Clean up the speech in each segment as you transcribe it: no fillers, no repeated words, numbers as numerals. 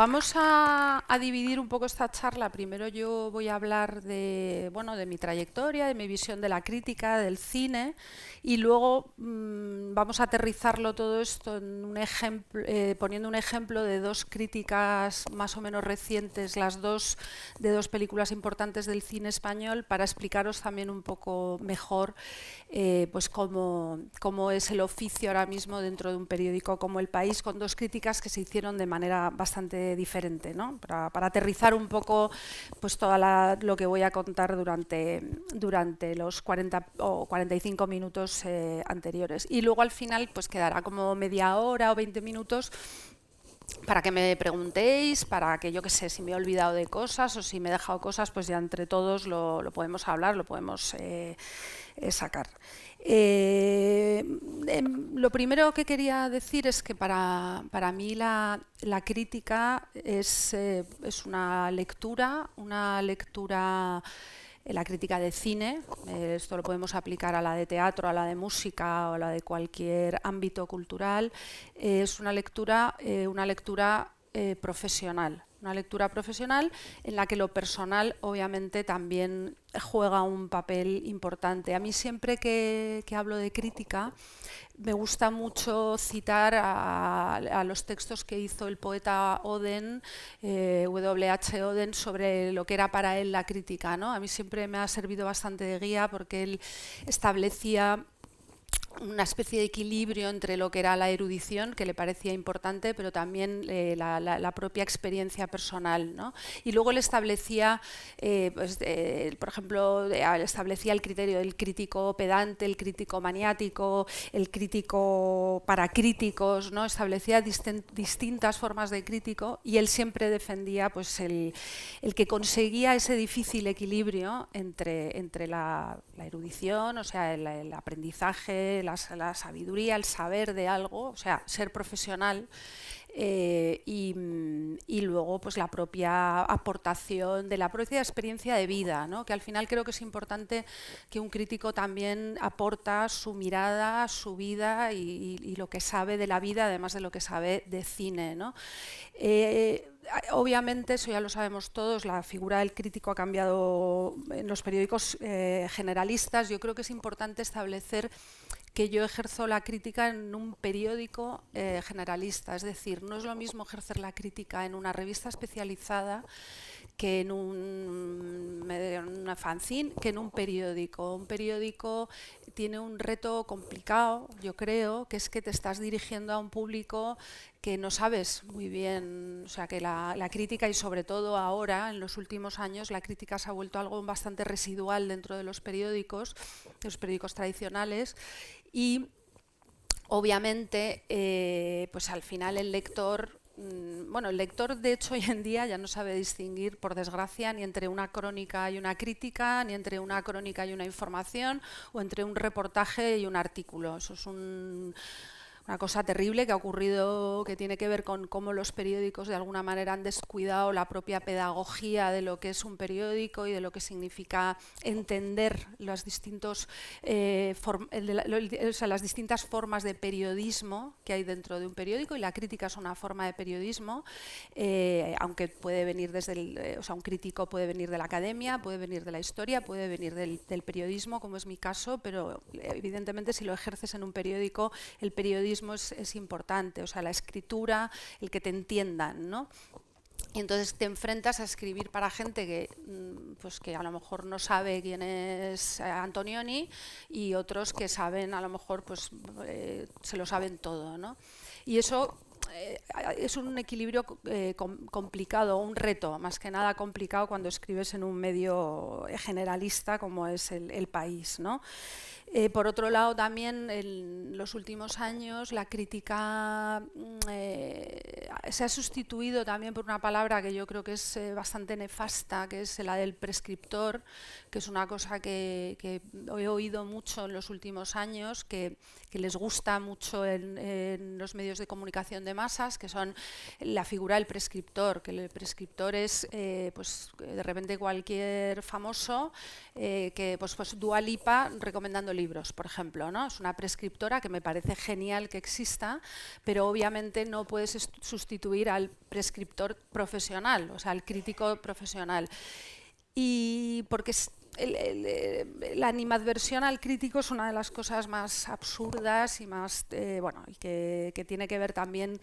vamos a dividir un poco esta charla. Primero yo voy a hablar de, bueno, de mi trayectoria, de mi visión de la crítica, del cine, y luego vamos a aterrizarlo todo esto en un ejemplo, poniendo un ejemplo de dos críticas más o menos recientes, las dos de dos películas importantes del cine español, para explicaros también un poco mejor pues cómo es el oficio ahora mismo dentro de un periódico como El País, con dos críticas que se hicieron de manera bastante diferente, ¿no? Para aterrizar un poco pues lo que voy a contar durante los 40 o 45 minutos anteriores. Y luego al final pues quedará como media hora o 20 minutos para que me preguntéis, para que yo que sé, si me he olvidado de cosas o si me he dejado cosas, pues ya entre todos lo podemos hablar, lo podemos sacar. Lo primero que quería decir es que para mí la crítica es una lectura la crítica de cine, esto lo podemos aplicar a la de teatro, a la de música o a la de cualquier ámbito cultural, es una lectura profesional. Una lectura profesional en la que lo personal obviamente también juega un papel importante. A mí siempre que hablo de crítica me gusta mucho citar a los textos que hizo el poeta Oden, W.H. Oden, sobre lo que era para él la crítica, ¿no? A mí siempre me ha servido bastante de guía porque él establecía una especie de equilibrio entre lo que era la erudición, que le parecía importante, pero también la propia experiencia personal, ¿no? Y luego él establecía, por ejemplo, él establecía el criterio del crítico pedante, el crítico maniático, el crítico para críticos, ¿no? Establecía distintas formas de crítico y él siempre defendía pues, el que conseguía ese difícil equilibrio entre la erudición, o sea, el aprendizaje, la sabiduría, el saber de algo, o sea, ser profesional, y luego pues la propia aportación de la propia experiencia de vida, ¿no? Que al final creo que es importante que un crítico también aporta su mirada, su vida y lo que sabe de la vida, además de lo que sabe de cine, ¿no? Obviamente, eso ya lo sabemos todos, la figura del crítico ha cambiado en los periódicos generalistas. Yo creo que es importante establecer que yo ejerzo la crítica en un periódico generalista, es decir, no es lo mismo ejercer la crítica en una revista especializada que en una fanzine, que en un periódico. Un periódico tiene un reto complicado, yo creo, que es que te estás dirigiendo a un público que no sabes muy bien, o sea, que la crítica, y sobre todo ahora, en los últimos años, la crítica se ha vuelto algo bastante residual dentro de los periódicos tradicionales, y obviamente, pues al final el lector, el lector de hecho hoy en día ya no sabe distinguir, por desgracia, ni entre una crónica y una crítica, ni entre una crónica y una información, o entre un reportaje y un artículo. Eso es una cosa terrible que ha ocurrido, que tiene que ver con cómo los periódicos de alguna manera han descuidado la propia pedagogía de lo que es un periódico y de lo que significa entender las distintas formas de periodismo que hay dentro de un periódico, y la crítica es una forma de periodismo, aunque puede venir un crítico puede venir de la academia, puede venir de la historia, puede venir del periodismo, como es mi caso, pero evidentemente si lo ejerces en un periódico, el periodismo es importante, o sea, la escritura, el que te entiendan, ¿no? Y entonces te enfrentas a escribir para gente que a lo mejor no sabe quién es Antonioni, y otros que saben, a lo mejor se lo saben todo, ¿no? Y eso es un equilibrio complicado, un reto, más que nada complicado cuando escribes en un medio generalista como es el País, ¿no? Por otro lado, también en los últimos años la crítica se ha sustituido también por una palabra que yo creo que es bastante nefasta, que es la del prescriptor, que es una cosa que he oído mucho en los últimos años, que les gusta mucho en los medios de comunicación de masas, que son la figura del prescriptor, que el prescriptor es de repente cualquier famoso, que Dua Lipa recomendando libros, por ejemplo, ¿no? Es una prescriptora que me parece genial que exista, pero obviamente no puedes sustituir al prescriptor profesional, o sea, al crítico profesional. Y porque la animadversión al crítico es una de las cosas más absurdas y más, bueno, y que tiene que ver también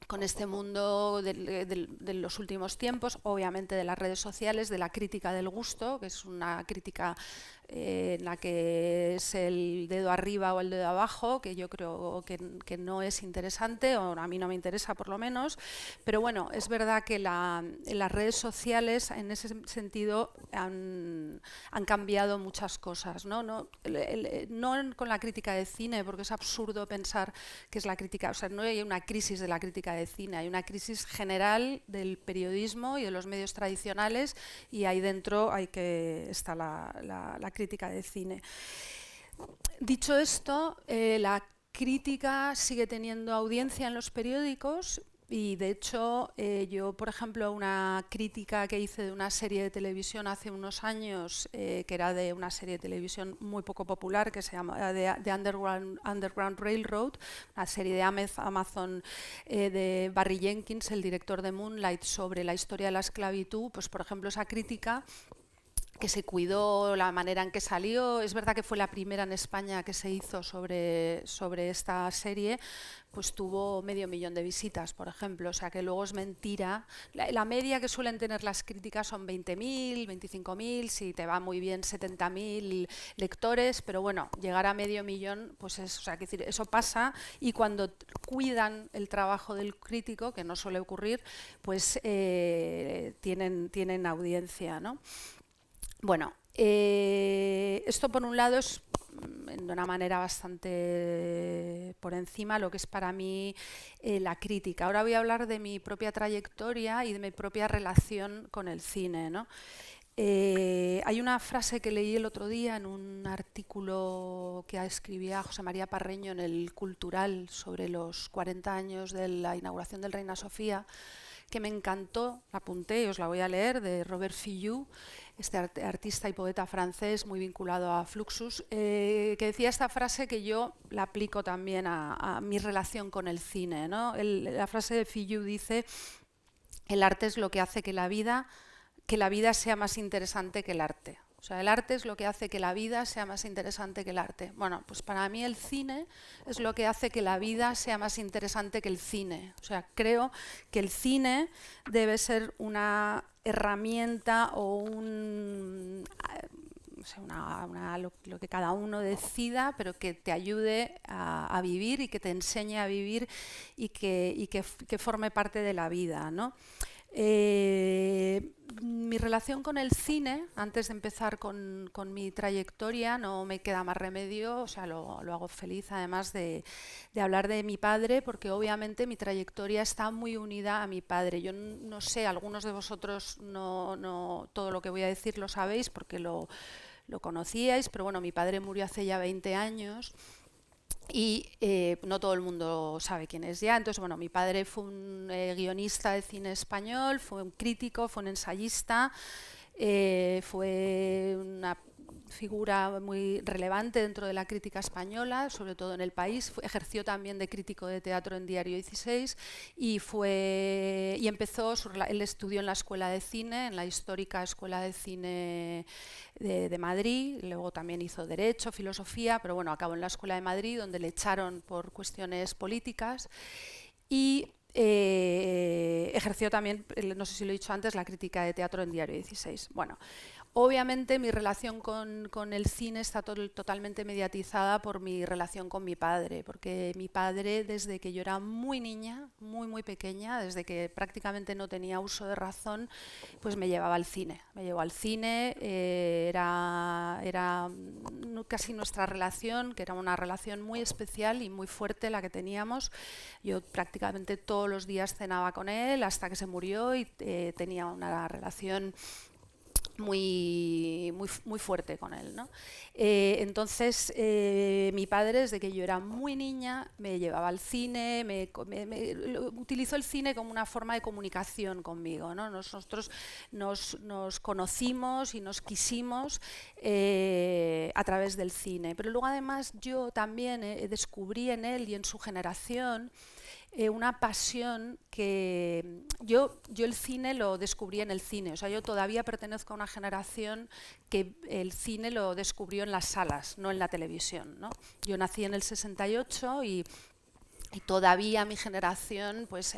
con este mundo de los últimos tiempos, obviamente de las redes sociales, de la crítica del gusto, que es una crítica en la que es el dedo arriba o el dedo abajo, que yo creo que no es interesante, o a mí no me interesa por lo menos, pero bueno, es verdad que las redes sociales en ese sentido han cambiado muchas cosas, ¿no? No con la crítica de cine, porque es absurdo pensar que es la crítica, o sea, no hay una crisis de la crítica de cine, hay una crisis general del periodismo y de los medios tradicionales, y ahí dentro está la crítica de cine. Dicho esto, la crítica sigue teniendo audiencia en los periódicos. Y de hecho, yo, por ejemplo, una crítica que hice de una serie de televisión hace unos años, que era de una serie de televisión muy poco popular, que se llama The Underground Railroad, una serie de Amazon de Barry Jenkins, el director de Moonlight, sobre la historia de la esclavitud. Pues, por ejemplo, esa crítica, que se cuidó la manera en que salió, es verdad que fue la primera en España que se hizo sobre esta serie, pues tuvo 500.000 de visitas, por ejemplo, o sea que luego es mentira. La media que suelen tener las críticas son 20.000, 25.000, si te va muy bien 70.000 lectores, pero bueno, llegar a 500.000, pues es, o sea, que decir, eso pasa, y cuando cuidan el trabajo del crítico, que no suele ocurrir, pues tienen audiencia, ¿no? Bueno, esto por un lado es de una manera bastante por encima lo que es para mí la crítica. Ahora voy a hablar de mi propia trayectoria y de mi propia relación con el cine, ¿no? Hay una frase que leí el otro día en un artículo que escribía José María Parreño en el Cultural sobre los 40 años de la inauguración del Reina Sofía, que me encantó, la apunté y os la voy a leer, de Robert Fillou, este artista y poeta francés muy vinculado a Fluxus, que decía esta frase que yo la aplico también a mi relación con el cine, ¿no? La frase de Fillou dice: el arte es lo que hace que la vida sea más interesante que el arte. O sea, el arte es lo que hace que la vida sea más interesante que el arte. Bueno, pues para mí el cine es lo que hace que la vida sea más interesante que el cine. O sea, creo que el cine debe ser una herramienta o lo que cada uno decida, pero que te ayude a vivir y que te enseñe a vivir y que forme parte de la vida, ¿no? Mi relación con el cine, antes de empezar con mi trayectoria, no me queda más remedio, o sea, lo hago feliz además de hablar de mi padre, porque obviamente mi trayectoria está muy unida a mi padre. Yo no sé, algunos de vosotros no todo lo que voy a decir lo sabéis porque lo conocíais, pero bueno, mi padre murió hace ya 20 años. Y no todo el mundo sabe quién es ya. Entonces, bueno, mi padre fue un guionista de cine español, fue un crítico, fue un ensayista, fue una figura muy relevante dentro de la crítica española, sobre todo en El País. Ejerció también de crítico de teatro en Diario 16 y empezó, él estudió en la Escuela de Cine, en la histórica Escuela de Cine de Madrid, luego también hizo Derecho, Filosofía, pero bueno, acabó en la Escuela de Madrid, donde le echaron por cuestiones políticas, y ejerció también, no sé si lo he dicho antes, la crítica de teatro en Diario 16. Bueno, obviamente mi relación con el cine está totalmente mediatizada por mi relación con mi padre, porque mi padre, desde que yo era muy niña, muy pequeña, desde que prácticamente no tenía uso de razón, pues me llevaba al cine. Me llevó al cine, era casi nuestra relación, que era una relación muy especial y muy fuerte la que teníamos. Yo prácticamente todos los días cenaba con él hasta que se murió y tenía una relación muy fuerte con él, ¿no? Entonces, mi padre, desde que yo era muy niña, me llevaba al cine, utilizó el cine como una forma de comunicación conmigo, ¿no? Nosotros nos conocimos y nos quisimos a través del cine. Pero luego, además, yo también descubrí en él y en su generación una pasión que yo el cine lo descubrí en el cine, o sea, yo todavía pertenezco a una generación que el cine lo descubrió en las salas, no en la televisión, ¿no? Yo nací en el 68 y todavía mi generación pues,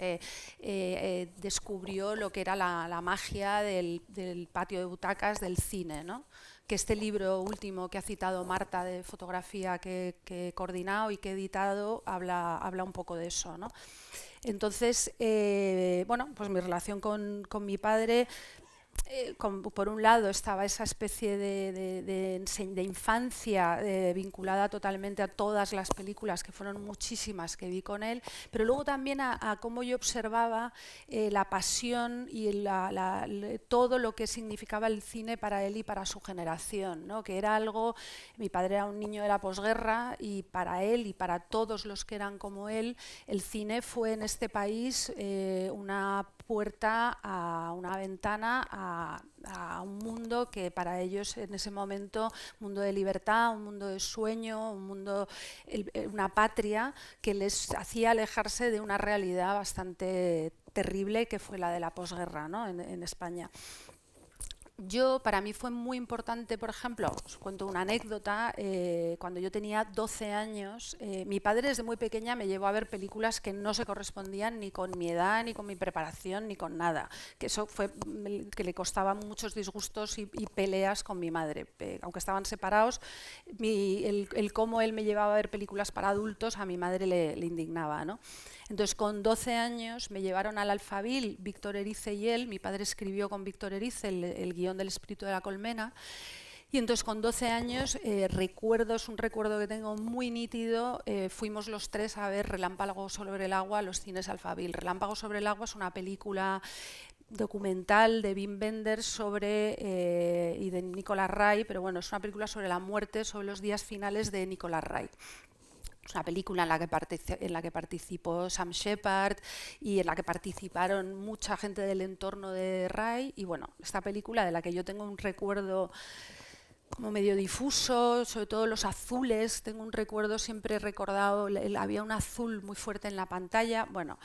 descubrió lo que era la magia del patio de butacas del cine, ¿no? Que este libro último que ha citado Marta de fotografía que he coordinado y que he editado habla un poco de eso, ¿no? Entonces, bueno, pues mi relación con mi padre, por un lado estaba esa especie de infancia vinculada totalmente a todas las películas, que fueron muchísimas que vi con él, pero luego también a cómo yo observaba la pasión y todo lo que significaba el cine para él y para su generación, ¿no? Que era algo, mi padre era un niño de la posguerra y para él y para todos los que eran como él, el cine fue en este país una puerta, a una ventana a un mundo que para ellos en ese momento, un mundo de libertad, un mundo de sueño, una patria que les hacía alejarse de una realidad bastante terrible que fue la de la posguerra, ¿no? en España. Para mí fue muy importante, por ejemplo, os cuento una anécdota, cuando yo tenía 12 años, mi padre desde muy pequeña me llevó a ver películas que no se correspondían ni con mi edad, ni con mi preparación, ni con nada, que eso fue que le costaba muchos disgustos y peleas con mi madre, aunque estaban separados, el cómo él me llevaba a ver películas para adultos a mi madre le indignaba, ¿no? Entonces, con 12 años me llevaron al Alfabil, Víctor Erice y él. Mi padre escribió con Víctor Erice el guión del Espíritu de la Colmena. Y entonces con 12 años, es un recuerdo que tengo muy nítido, fuimos los tres a ver Relámpago sobre el agua a los cines Alfabil. Relámpago sobre el agua es una película documental de Wim Wenders y de Nicolas Ray, pero bueno, es una película sobre la muerte, sobre los días finales de Nicolas Ray. Es una película en la que participó Sam Shepard y en la que participaron mucha gente del entorno de Ray. Y bueno, esta película de la que yo tengo un recuerdo como medio difuso, sobre todo los azules, tengo un recuerdo siempre recordado, había un azul muy fuerte en la pantalla. Bueno,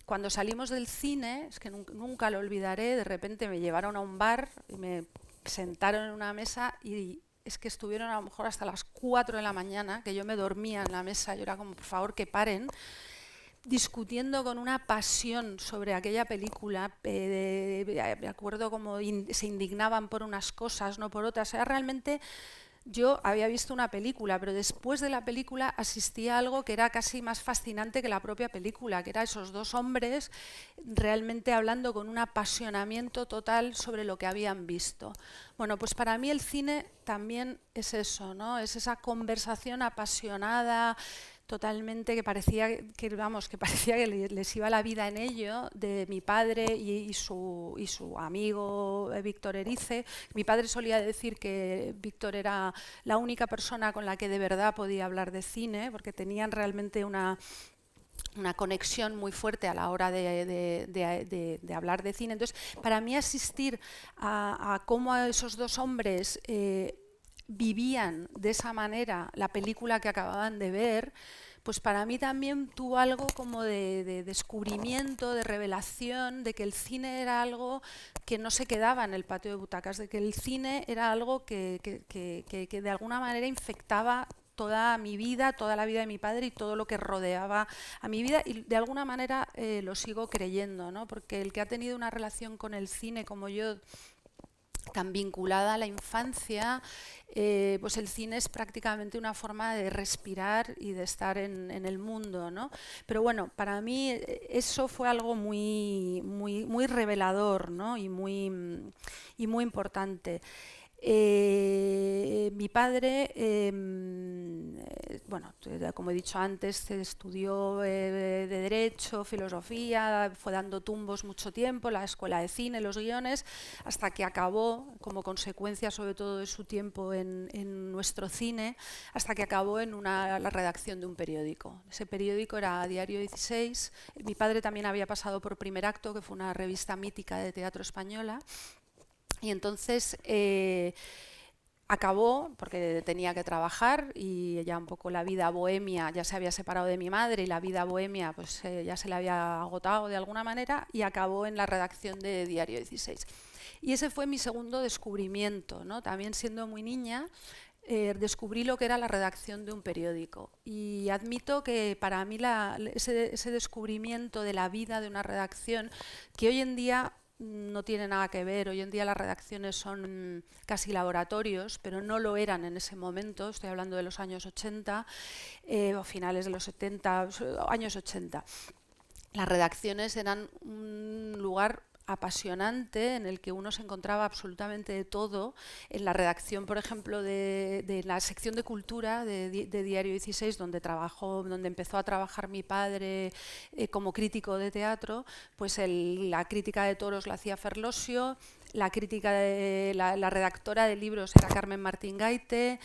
cuando salimos del cine, es que nunca lo olvidaré, de repente me llevaron a un bar y me sentaron en una mesa y es que estuvieron a lo mejor hasta las 4 de la mañana, que yo me dormía en la mesa, yo era como, por favor, que paren, discutiendo con una pasión sobre aquella película, me acuerdo como se indignaban por unas cosas, no por otras, era realmente... Yo había visto una película, pero después de la película asistí a algo que era casi más fascinante que la propia película, que era esos dos hombres realmente hablando con un apasionamiento total sobre lo que habían visto. Bueno, pues para mí el cine también es eso, ¿no? Es esa conversación apasionada, totalmente, que parecía que les iba la vida en ello, de mi padre y su amigo Víctor Erice. Mi padre solía decir que Víctor era la única persona con la que de verdad podía hablar de cine, porque tenían realmente una conexión muy fuerte a la hora de hablar de cine. Entonces, para mí asistir a cómo esos dos hombres vivían de esa manera la película que acababan de ver, pues para mí también tuvo algo como de descubrimiento, de revelación, de que el cine era algo que no se quedaba en el patio de butacas, de que el cine era algo que de alguna manera infectaba toda mi vida, toda la vida de mi padre y todo lo que rodeaba a mi vida, y de alguna manera lo sigo creyendo, ¿no? Porque el que ha tenido una relación con el cine como yo, tan vinculada a la infancia, pues el cine es prácticamente una forma de respirar y de estar en el mundo, ¿no? Pero bueno, para mí eso fue algo muy revelador, ¿no? y muy importante. Mi padre, bueno, como he dicho antes, estudió de Derecho, Filosofía, fue dando tumbos mucho tiempo, la escuela de cine, los guiones, hasta que acabó, como consecuencia sobre todo de su tiempo en nuestro cine, hasta que acabó en la redacción de un periódico. Ese periódico era Diario 16. Mi padre también había pasado por Primer Acto, que fue una revista mítica de teatro española. Y entonces acabó, porque tenía que trabajar y ya un poco la vida bohemia, ya se había separado de mi madre y la vida bohemia pues ya se le había agotado de alguna manera, y acabó en la redacción de Diario 16. Y ese fue mi segundo descubrimiento, ¿no? También siendo muy niña, descubrí lo que era la redacción de un periódico. Y admito que para mí ese descubrimiento de la vida de una redacción, que hoy en día no tiene nada que ver, hoy en día las redacciones son casi laboratorios, pero no lo eran en ese momento, estoy hablando de los años 80 o finales de los 70, años 80. Las redacciones eran un lugar apasionante en el que uno se encontraba absolutamente de todo. En la redacción, por ejemplo, de la sección de cultura de Diario 16, donde empezó a trabajar mi padre como crítico de teatro, pues la crítica de toros la hacía Ferlosio, la crítica de la redactora de libros era Carmen Martín Gaite,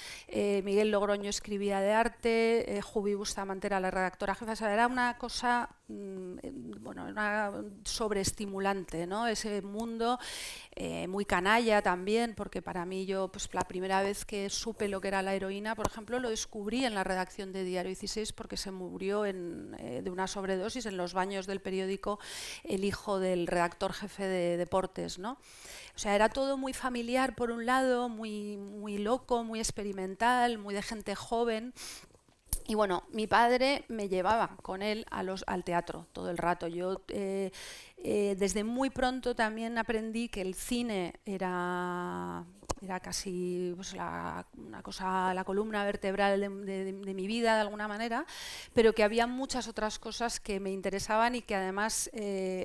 Miguel Logroño escribía de arte, Jubi Bustamante era la redactora jefa. O sea, era una cosa bueno, sobreestimulante, ¿no? Ese mundo muy canalla también, porque para mí pues la primera vez que supe lo que era la heroína, por ejemplo, lo descubrí en la redacción de Diario 16, porque se murió de una sobredosis en los baños del periódico el hijo del redactor jefe de deportes, ¿no? O sea, era todo muy familiar por un lado, muy loco, muy experimental, muy de gente joven. Y bueno, mi padre me llevaba con él al teatro todo el rato. Yo desde muy pronto también aprendí que el cine era casi pues, una cosa, la columna vertebral de mi vida de alguna manera, pero que había muchas otras cosas que me interesaban y que además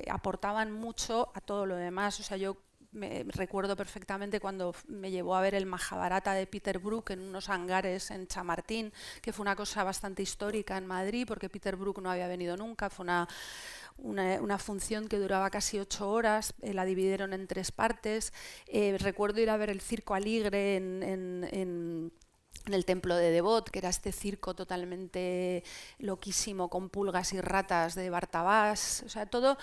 aportaban mucho a todo lo demás. O sea, yo recuerdo perfectamente cuando me llevó a ver el Mahabharata de Peter Brook en unos hangares en Chamartín, que fue una cosa bastante histórica en Madrid, porque Peter Brook no había venido nunca. Fue una función que duraba casi 8 horas, la dividieron en 3 partes. Recuerdo ir a ver el Circo Aligre en el templo de Devot, que era este circo totalmente loquísimo con pulgas y ratas de Bartabás. O sea, toda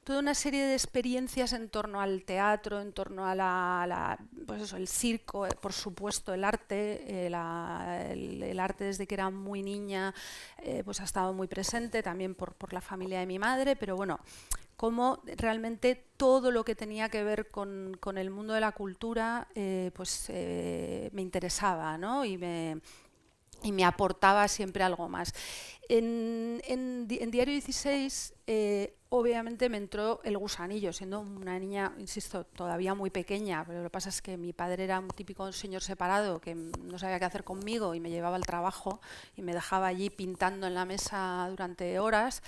una serie de experiencias en torno al teatro, en torno a pues eso, el circo, por supuesto el arte. El arte desde que era muy niña pues ha estado muy presente, también por la familia de mi madre, pero bueno, cómo realmente todo lo que tenía que ver con el mundo de la cultura pues me interesaba, ¿no? y me aportaba siempre algo más. En Diario 16 obviamente me entró el gusanillo, siendo una niña, insisto, todavía muy pequeña, pero lo que pasa es que mi padre era un típico señor separado que no sabía qué hacer conmigo y me llevaba al trabajo y me dejaba allí pintando en la mesa durante horas.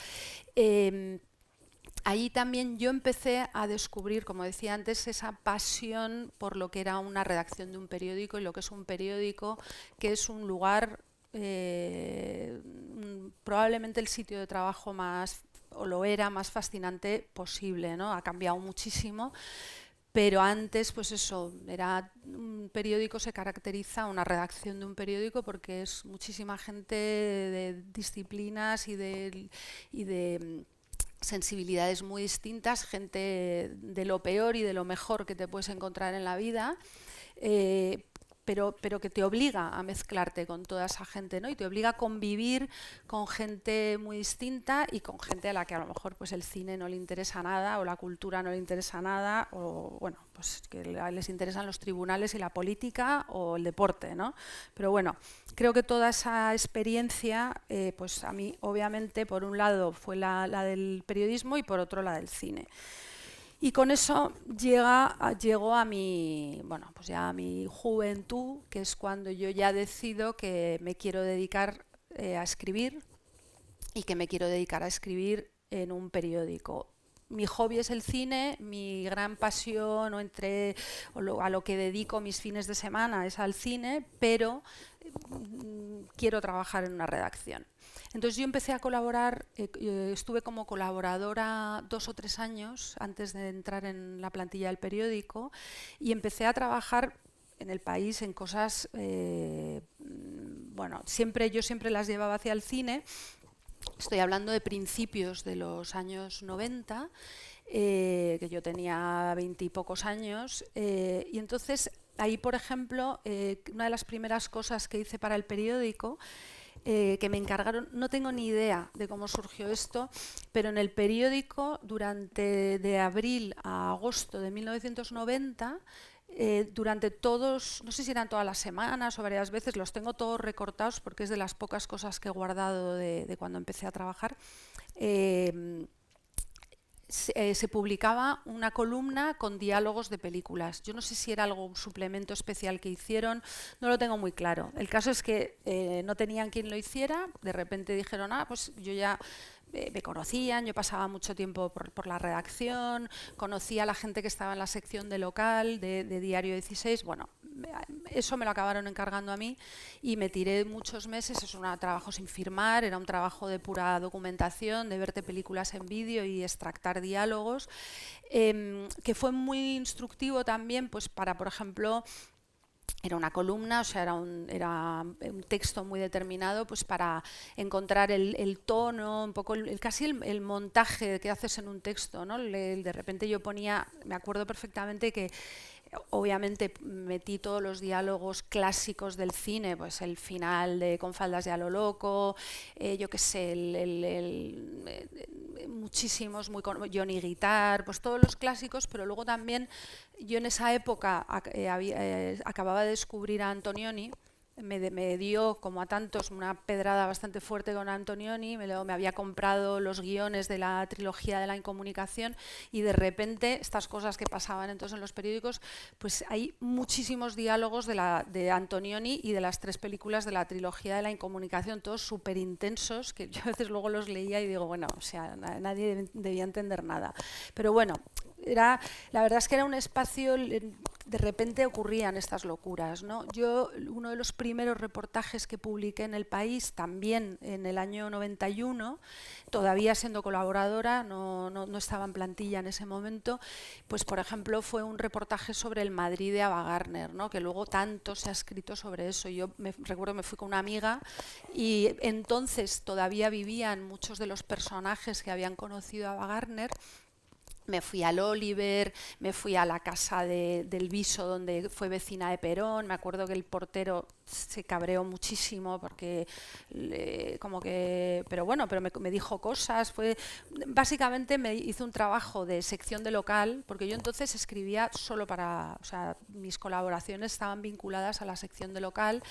Allí también yo empecé a descubrir, como decía antes, esa pasión por lo que era una redacción de un periódico y lo que es un periódico, que es un lugar, probablemente el sitio de trabajo más, o lo era, más fascinante posible, ¿no? Ha cambiado muchísimo, pero antes, pues eso, un periódico se caracteriza, una redacción de un periódico, porque es muchísima gente de disciplinas y de sensibilidades muy distintas, gente de lo peor y de lo mejor que te puedes encontrar en la vida, pero que te obliga a mezclarte con toda esa gente, ¿no? Y te obliga a convivir con gente muy distinta y con gente a la que a lo mejor pues el cine no le interesa nada, o la cultura no le interesa nada, o bueno, pues que les interesan los tribunales y la política o el deporte, ¿no? Pero bueno, creo que toda esa experiencia, pues a mí obviamente por un lado fue la del periodismo y por otro la del cine. Y con eso llegó a bueno, pues ya a mi juventud, que es cuando yo ya decido que me quiero dedicar a escribir, y que me quiero dedicar a escribir en un periódico. mi hobby es el cine, mi gran pasión a lo que dedico mis fines de semana es al cine, pero quiero trabajar en una redacción. Entonces yo empecé a colaborar, estuve como colaboradora 2 o 3 años antes de entrar en la plantilla del periódico y empecé a trabajar en El País en cosas, bueno, yo siempre las llevaba hacia el cine. Estoy hablando de principios de los años 90, que yo tenía 20 y pocos años, y entonces ahí, por ejemplo, una de las primeras cosas que hice para el periódico, que me encargaron, no tengo ni idea de cómo surgió esto, pero en el periódico de abril a agosto de 1990, durante todos, no sé si eran todas las semanas o varias veces, los tengo todos recortados porque es de las pocas cosas que he guardado de cuando empecé a trabajar, se publicaba una columna con diálogos de películas. Yo no sé si era un suplemento especial que hicieron, no lo tengo muy claro. El caso es que no tenían quien lo hiciera, de repente dijeron, pues yo ya me conocían, yo pasaba mucho tiempo por la redacción, conocía a la gente que estaba en la sección de local, de Diario 16, bueno, eso me lo acabaron encargando a mí y me tiré muchos meses, es un trabajo sin firmar, era un trabajo de pura documentación, de verte películas en vídeo y extractar diálogos, que fue muy instructivo también pues para, por ejemplo, era una columna, o sea, era un texto muy determinado pues para encontrar el tono, un poco casi el montaje que haces en un texto, ¿no? De repente yo ponía, me acuerdo perfectamente que obviamente metí todos los diálogos clásicos del cine, pues el final de Con faldas y a lo loco, yo qué sé, muchísimos, Johnny Guitar, pues todos los clásicos, pero luego también yo en esa época acababa de descubrir a Antonioni. Me dio, como a tantos, una pedrada bastante fuerte con Antonioni, me había comprado los guiones de la trilogía de la incomunicación y de repente estas cosas que pasaban entonces en los periódicos, pues hay muchísimos diálogos de Antonioni y de las 3 películas de la trilogía de la incomunicación, todos súper intensos, que yo a veces luego los leía y digo, bueno, o sea, nadie debía entender nada. Pero bueno, la verdad es que era un espacio, de repente ocurrían estas locuras, ¿no? Yo, uno de los primeros reportajes que publiqué en El País, también en el año 91, todavía siendo colaboradora, no estaba en plantilla en ese momento, pues por ejemplo fue un reportaje sobre el Madrid de Ava Gardner, ¿no? Que luego tanto se ha escrito sobre eso. Yo recuerdo me fui con una amiga y entonces todavía vivían muchos de los personajes que habían conocido a Ava Gardner. Me fui al Oliver, me fui a la casa del Viso, donde fue vecina de Perón. Me acuerdo que el portero se cabreó muchísimo porque pero bueno, pero me dijo cosas. Básicamente me hizo un trabajo de sección de local, porque yo entonces escribía solo o sea, mis colaboraciones estaban vinculadas a la sección de local.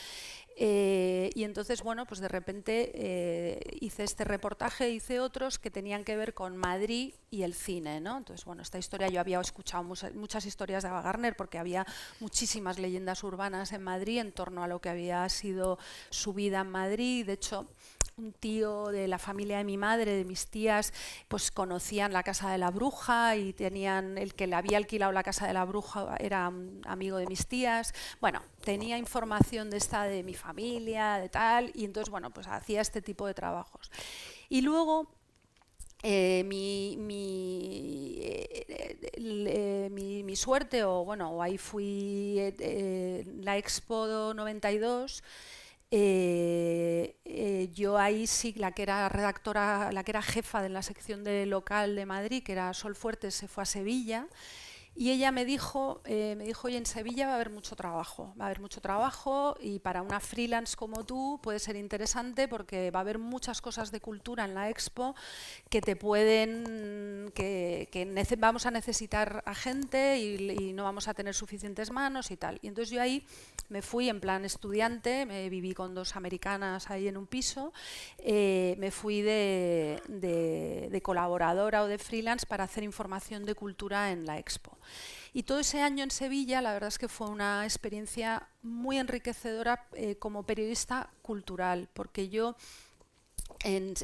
Y entonces, bueno, pues de repente hice este reportaje, hice otros que tenían que ver con Madrid y el cine, ¿no? Entonces, bueno, esta historia yo había escuchado muchas historias de Ava Gardner porque había muchísimas leyendas urbanas en Madrid en torno a lo que había sido su vida en Madrid. De hecho, un tío de la familia de mi madre, de mis tías, pues conocían la Casa de la Bruja y el que le había alquilado la Casa de la Bruja era un amigo de mis tías. Bueno, tenía información de mi familia, de tal, y entonces, bueno, pues hacía este tipo de trabajos. Y luego mi suerte, o ahí fui la Expo 92. Yo ahí sí, la que era redactora, la que era jefa de la sección de local de Madrid, que era Sol Fuertes, se fue a Sevilla. Y ella me dijo, oye, en Sevilla va a haber mucho trabajo y para una freelance como tú puede ser interesante porque va a haber muchas cosas de cultura en la Expo que vamos a necesitar a gente y no vamos a tener suficientes manos y tal. Y entonces yo ahí me fui en plan estudiante, me viví con 2 americanas ahí en un piso, me fui de colaboradora o de freelance para hacer información de cultura en la Expo. Y todo ese año en Sevilla, la verdad es que fue una experiencia muy enriquecedora como periodista cultural, porque yo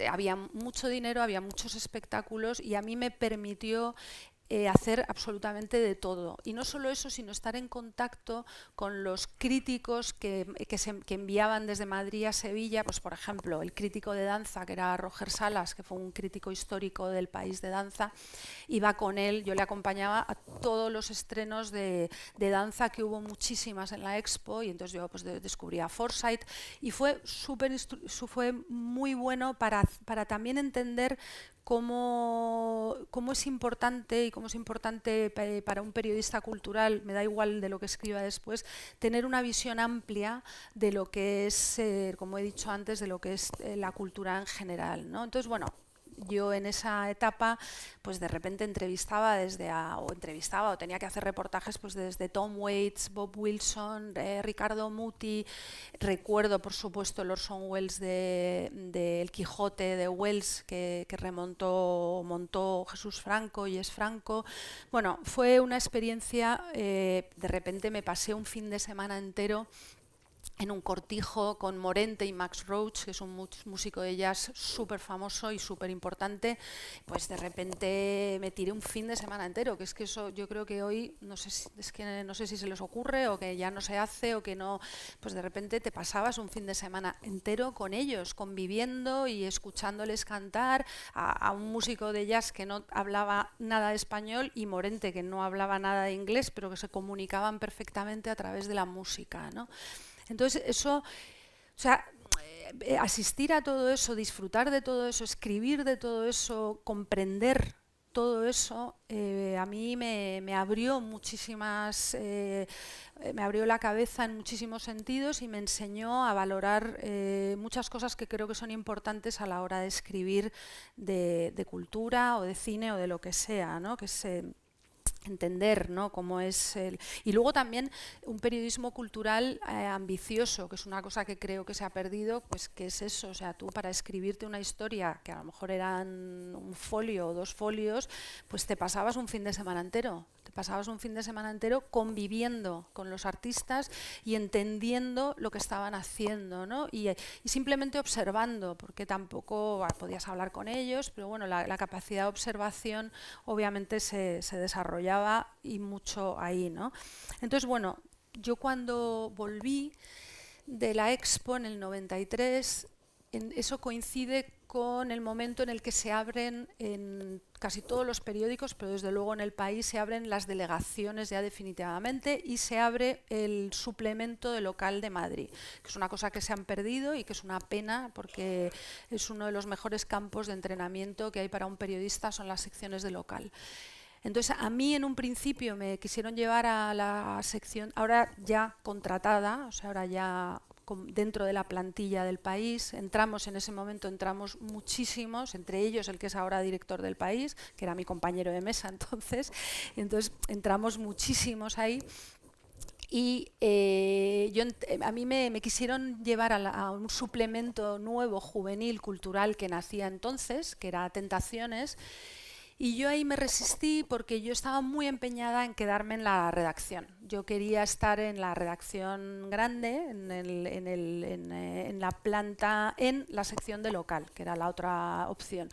había mucho dinero, había muchos espectáculos y a mí me permitió hacer absolutamente de todo. Y no solo eso, sino estar en contacto con los críticos que enviaban desde Madrid a Sevilla, pues por ejemplo, el crítico de danza, que era Roger Salas, que fue un crítico histórico del país de danza, iba con él, yo le acompañaba a todos los estrenos de danza, que hubo muchísimas en la Expo, y entonces yo pues descubrí a Forsyth, y fue fue muy bueno para también entender cómo es importante, y cómo es importante para un periodista cultural, me da igual de lo que escriba después, tener una visión amplia de lo que es, como he dicho antes, de lo que es la cultura en general, ¿no? Entonces, bueno, yo en esa etapa pues de repente entrevistaba o tenía que hacer reportajes pues desde Tom Waits, Bob Wilson, Ricardo Muti. Recuerdo por supuesto el Orson Welles de El Quijote de Wells que montó Jesús Franco y es Franco. Bueno, fue una experiencia, de repente me pasé un fin de semana entero en un cortijo con Morente y Max Roach, que es un músico de jazz súper famoso y súper importante. Pues de repente me tiré un fin de semana entero, que es que eso yo creo que hoy no sé si se les ocurre o que ya no se hace o que no, pues de repente te pasabas un fin de semana entero con ellos, conviviendo y escuchándoles cantar a un músico de jazz que no hablaba nada de español y Morente que no hablaba nada de inglés, pero que se comunicaban perfectamente a través de la música, ¿no? Entonces eso, o sea, asistir a todo eso, disfrutar de todo eso, escribir de todo eso, comprender todo eso, a mí me abrió me abrió la cabeza en muchísimos sentidos y me enseñó a valorar muchas cosas que creo que son importantes a la hora de escribir de cultura o de cine o de lo que sea, ¿no? Que es entender, ¿no?, cómo es y luego también un periodismo cultural ambicioso, que es una cosa que creo que se ha perdido, pues que es eso, o sea, tú para escribirte una historia que a lo mejor eran un folio o 2 folios, pues te pasabas un fin de semana entero. Pasabas un fin de semana entero conviviendo con los artistas y entendiendo lo que estaban haciendo, ¿no? Y simplemente observando, porque tampoco podías hablar con ellos, pero bueno, la capacidad de observación obviamente se desarrollaba y mucho ahí, ¿no? Entonces, bueno, yo cuando volví de la Expo en el 93, eso coincide con el momento en el que se abren en casi todos los periódicos, pero desde luego en El País se abren las delegaciones ya definitivamente y se abre el suplemento de Local de Madrid, que es una cosa que se han perdido y que es una pena porque es uno de los mejores campos de entrenamiento que hay para un periodista, son las secciones de Local. Entonces, a mí en un principio me quisieron llevar a la sección, ahora ya contratada, o sea, ahora ya dentro de la plantilla del País, en ese momento entramos muchísimos, entre ellos el que es ahora director del País, que era mi compañero de mesa entonces entramos muchísimos ahí. Y a mí me quisieron llevar a un suplemento nuevo, juvenil, cultural, que nacía entonces, que era Tentaciones. Y yo ahí me resistí porque yo estaba muy empeñada en quedarme en la redacción. Yo quería estar en la redacción grande, en la planta, en la sección de Local, que era la otra opción.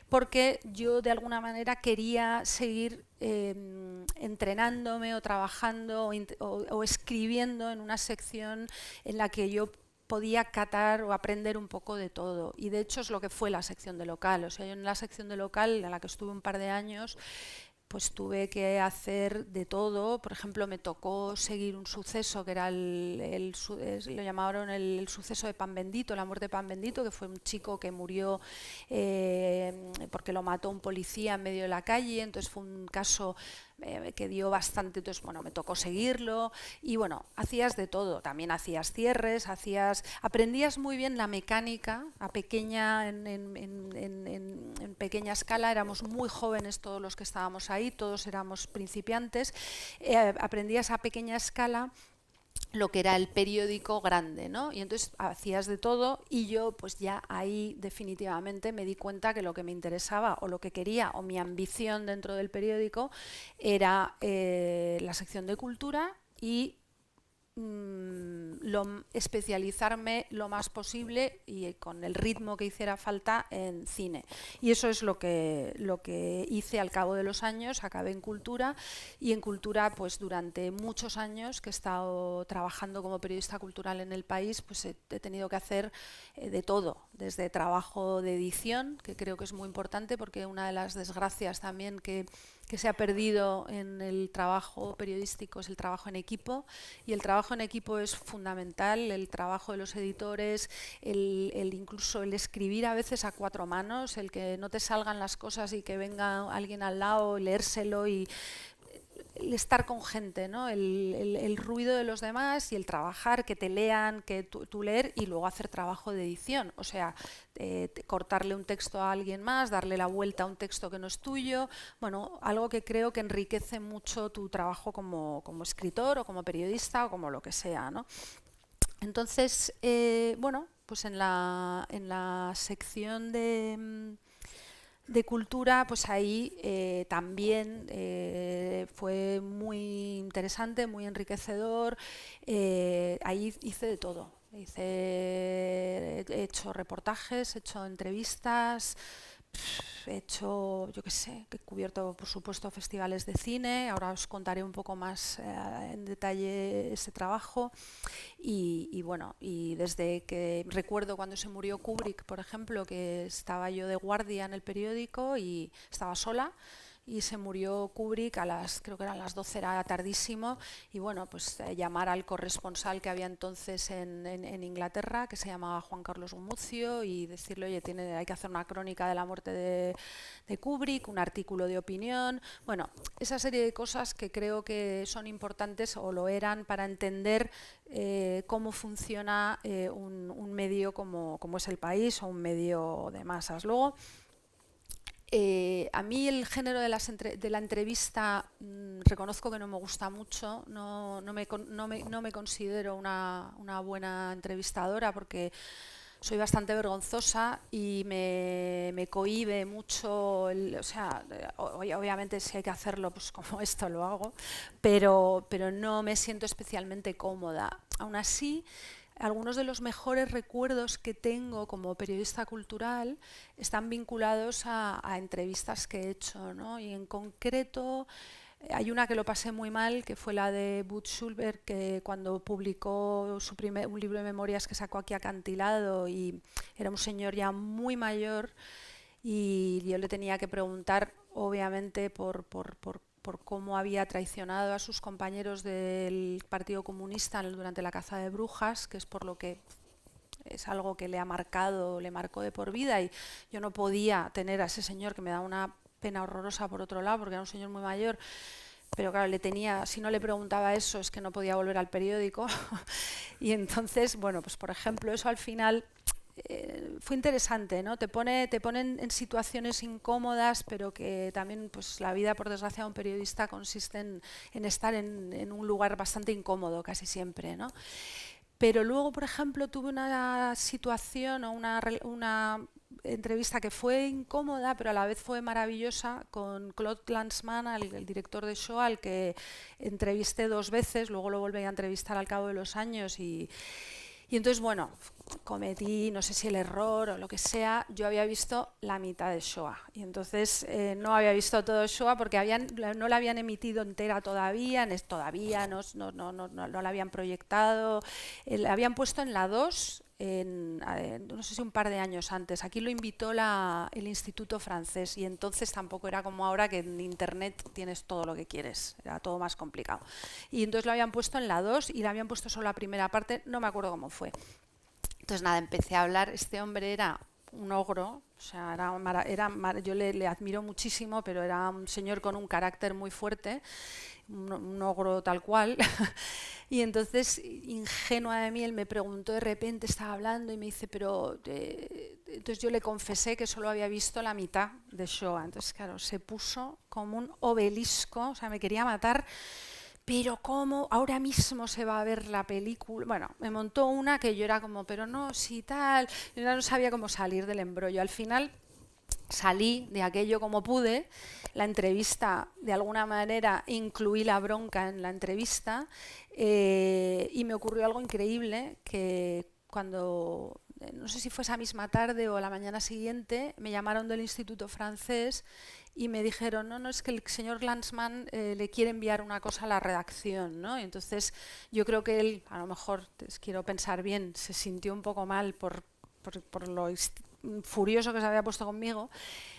Porque yo de alguna manera quería seguir entrenándome o trabajando o escribiendo en una sección en la que yo podía catar o aprender un poco de todo, y de hecho es lo que fue la sección de Local. O sea, yo en la sección de Local, en la que estuve un par de años, pues tuve que hacer de todo. Por ejemplo, me tocó seguir un suceso que era lo llamaron el suceso de Pan Bendito, la muerte de Pan Bendito, que fue un chico que murió porque lo mató un policía en medio de la calle. Entonces fue un caso que dio bastante, entonces bueno, me tocó seguirlo y bueno, hacías de todo, también hacías cierres, aprendías muy bien la mecánica en pequeña escala. Éramos muy jóvenes todos los que estábamos ahí, todos éramos principiantes, aprendías a pequeña escala lo que era el periódico grande, ¿no? Y entonces hacías de todo y yo pues ya ahí definitivamente me di cuenta que lo que me interesaba o lo que quería o mi ambición dentro del periódico era la sección de cultura y especializarme lo más posible y con el ritmo que hiciera falta en cine. Y eso es lo que hice al cabo de los años. Acabé en Cultura, y en Cultura pues durante muchos años que he estado trabajando como periodista cultural en el país, pues he tenido que hacer de todo, desde trabajo de edición, que creo que es muy importante porque una de las desgracias también que se ha perdido en el trabajo periodístico es el trabajo en equipo, y el trabajo en equipo es fundamental, el trabajo de los editores, incluso el escribir a veces a cuatro manos, el que no te salgan las cosas y que venga alguien al lado, leérselo y el estar con gente, ¿no? El ruido de los demás y el trabajar, que te lean, que tú leer y luego hacer trabajo de edición. O sea, cortarle un texto a alguien más, darle la vuelta a un texto que no es tuyo. Bueno, algo que creo que enriquece mucho tu trabajo como escritor o como periodista o como lo que sea, ¿no? Entonces, bueno, pues en la sección de Cultura, pues ahí también fue muy interesante, muy enriquecedor. Ahí hice de todo. He hecho reportajes, he hecho entrevistas, he hecho, yo qué sé, he cubierto por supuesto festivales de cine. Ahora os contaré un poco más en detalle ese trabajo. Y bueno, y desde que recuerdo cuando se murió Kubrick, por ejemplo, que estaba yo de guardia en el periódico y estaba sola, y se murió Kubrick creo que eran las 12, era tardísimo, y bueno, pues llamar al corresponsal que había entonces en Inglaterra, que se llamaba Juan Carlos Gumucio, y decirle, oye, hay que hacer una crónica de la muerte de Kubrick, un artículo de opinión. Bueno, esa serie de cosas que creo que son importantes, o lo eran, para entender cómo funciona un medio como es El País, o un medio de masas. Luego, a mí el género de la entrevista reconozco que no me gusta mucho, no me considero una buena entrevistadora, porque soy bastante vergonzosa y me cohíbe mucho, o sea, obviamente si hay que hacerlo, pues como esto lo hago, pero no me siento especialmente cómoda. Aún así, algunos de los mejores recuerdos que tengo como periodista cultural están vinculados a entrevistas que he hecho, ¿no? Y en concreto hay una que lo pasé muy mal, que fue la de Butch Schulberg, que cuando publicó un libro de memorias que sacó aquí, Acantilado, y era un señor ya muy mayor, y yo le tenía que preguntar, obviamente, por cómo había traicionado a sus compañeros del Partido Comunista durante la caza de brujas, que es por lo que es algo que le marcó de por vida, y yo no podía tener a ese señor, que me da una pena horrorosa por otro lado, porque era un señor muy mayor, pero claro, si no le preguntaba eso, es que no podía volver al periódico. Y entonces, bueno, pues por ejemplo, eso al final fue interesante, ¿no? Te ponen en situaciones incómodas, pero que también, pues la vida, por desgracia, de un periodista consiste en estar en un lugar bastante incómodo casi siempre, ¿no? Pero luego, por ejemplo, tuve una situación o una entrevista que fue incómoda, pero a la vez fue maravillosa, con Claude Lanzmann, el director de Shoah, al que entrevisté 2 veces, luego lo volví a entrevistar al cabo de los años, y entonces, bueno, cometí, no sé si el error o lo que sea, yo había visto la mitad de Shoah, y entonces no había visto todo Shoah porque no la habían emitido entera todavía, no la habían proyectado, la habían puesto en la 2, no sé si un par de años antes. Aquí lo invitó el Instituto Francés, y entonces tampoco era como ahora, que en internet tienes todo lo que quieres, era todo más complicado. Y entonces lo habían puesto en la 2 y la habían puesto solo la primera parte, no me acuerdo cómo fue. Entonces nada, empecé a hablar. Este hombre era un ogro, o sea, yo le admiro muchísimo, pero era un señor con un carácter muy fuerte, un ogro tal cual. Y entonces, ingenua de mí, él me preguntó de repente, estaba hablando y me dice, pero... entonces yo le confesé que solo había visto la mitad de Shoah. Entonces, claro, se puso como un obelisco, o sea, me quería matar. Pero ¿cómo? Ahora mismo se va a ver la película. Bueno, me montó una que yo era como, pero no, sí, tal. Yo no sabía cómo salir del embrollo. Al final salí de aquello como pude. La entrevista, de alguna manera, incluí la bronca en la entrevista, y me ocurrió algo increíble, que cuando, no sé si fue esa misma tarde o la mañana siguiente, me llamaron del Instituto Francés y me dijeron, no, es que el señor Glanzmann le quiere enviar una cosa a la redacción, ¿no? Y entonces yo creo que él, a lo mejor, quiero pensar bien, se sintió un poco mal por lo furioso que se había puesto conmigo,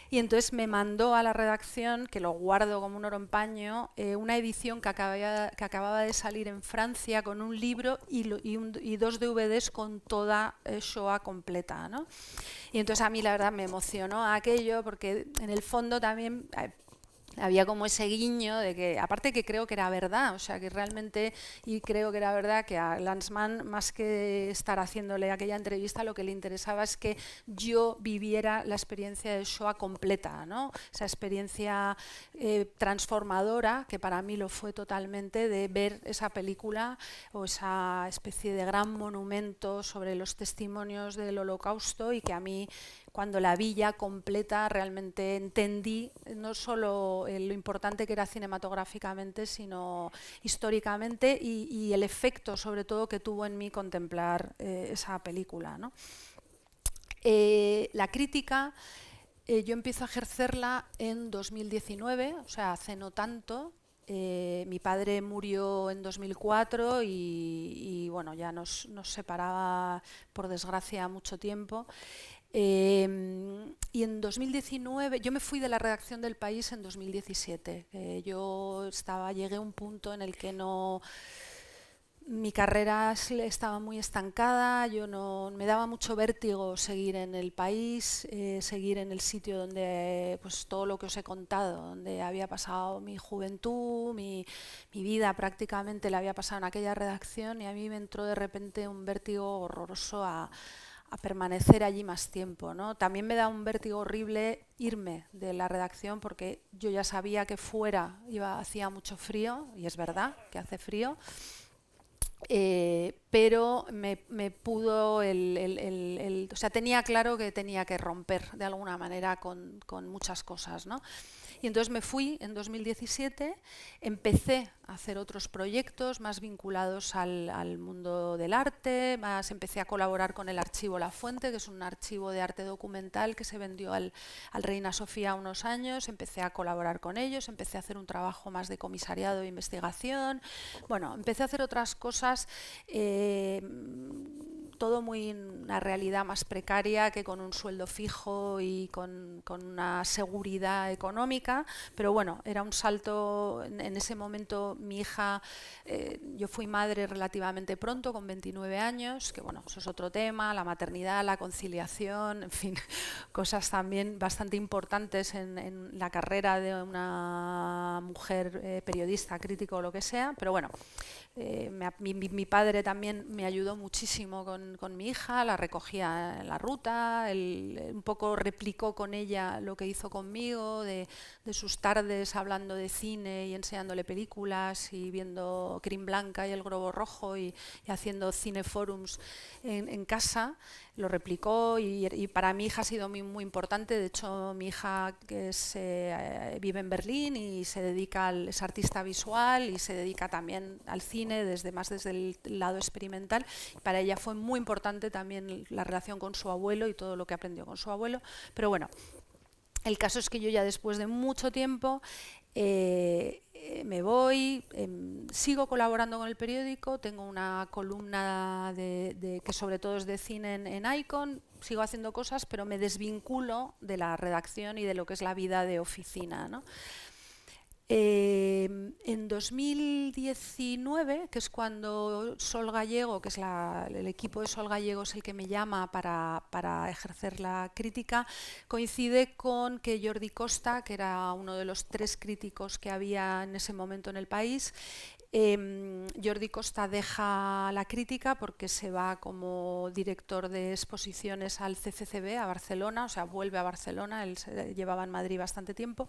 y entonces me mandó a la redacción, que lo guardo como un oro en paño, una edición que acababa de salir en Francia con un libro y 2 DVDs con toda Shoah completa, ¿no? Y entonces a mí la verdad me emocionó aquello, porque en el fondo también había como ese guiño de que, aparte que creo que era verdad, o sea que realmente, y creo que era verdad que a Glanzmann, más que estar haciéndole aquella entrevista, lo que le interesaba es que yo viviera la experiencia de Shoah completa, ¿no? Esa experiencia transformadora, que para mí lo fue totalmente, de ver esa película o esa especie de gran monumento sobre los testimonios del Holocausto, y que a mí, cuando la vi ya completa, realmente entendí no solo lo importante que era cinematográficamente, sino históricamente, y el efecto sobre todo que tuvo en mí contemplar esa película, ¿no? La crítica yo empiezo a ejercerla en 2019, o sea, hace no tanto. Mi padre murió en 2004 y bueno, ya nos separaba, por desgracia, mucho tiempo. Y en 2019, yo me fui de la redacción del País en 2017. Llegué a un punto en el que mi carrera estaba muy estancada, me daba mucho vértigo seguir en el País, seguir en el sitio donde, pues, todo lo que os he contado, donde había pasado mi juventud, mi vida prácticamente la había pasado en aquella redacción, y a mí me entró de repente un vértigo horroroso a permanecer allí más tiempo, ¿no? También me da un vértigo horrible irme de la redacción, porque yo ya sabía que fuera hacía mucho frío, y es verdad que hace frío. Pero me pudo o sea, tenía claro que tenía que romper de alguna manera con muchas cosas, ¿no? Y entonces me fui en 2017, empecé a hacer otros proyectos más vinculados al mundo del arte, empecé a colaborar con el archivo La Fuente, que es un archivo de arte documental que se vendió al Reina Sofía unos años. Empecé a colaborar con ellos, empecé a hacer un trabajo más de comisariado e investigación. Bueno, empecé a hacer otras cosas, todo muy una realidad más precaria, que con un sueldo fijo y con una seguridad económica, pero bueno, era un salto. En ese momento mi hija, yo fui madre relativamente pronto, con 29 años, que bueno, eso es otro tema, la maternidad, la conciliación, en fin, cosas también bastante importantes en la carrera de una mujer periodista, crítico o lo que sea, pero bueno. Mi padre también me ayudó muchísimo con mi hija, la recogía en la ruta, un poco replicó con ella lo que hizo conmigo, de sus tardes hablando de cine y enseñándole películas y viendo Crin Blanca y El Globo Rojo y haciendo cineforums en casa. Lo replicó, y para mi hija ha sido muy importante. De hecho, mi hija, que vive en Berlín y es artista visual y se dedica también al cine más desde el lado experimental. Para ella fue muy importante también la relación con su abuelo y todo lo que aprendió con su abuelo. Pero bueno, el caso es que yo ya después de mucho tiempo me voy, sigo colaborando con el periódico, tengo una columna que sobre todo es de cine en Icon, sigo haciendo cosas, pero me desvinculo de la redacción y de lo que es la vida de oficina, ¿no? En 2019, que es cuando Sol Gallego, que es el equipo de Sol Gallego, es el que me llama para ejercer la crítica, coincide con que Jordi Costa, que era uno de los 3 críticos que había en ese momento en el País, Jordi Costa deja la crítica porque se va como director de exposiciones al CCCB, a Barcelona, o sea, vuelve a Barcelona. Él llevaba en Madrid bastante tiempo.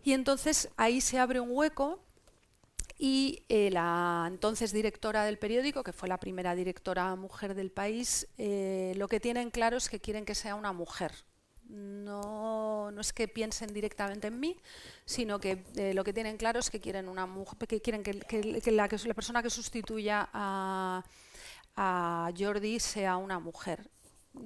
Y entonces ahí se abre un hueco, y la entonces directora del periódico, que fue la primera directora mujer del País, lo que tienen claro es que quieren que sea una mujer. No es que piensen directamente en mí, sino que lo que tienen claro es que quieren una mujer, que quieren que la persona que sustituya a Jordi sea una mujer.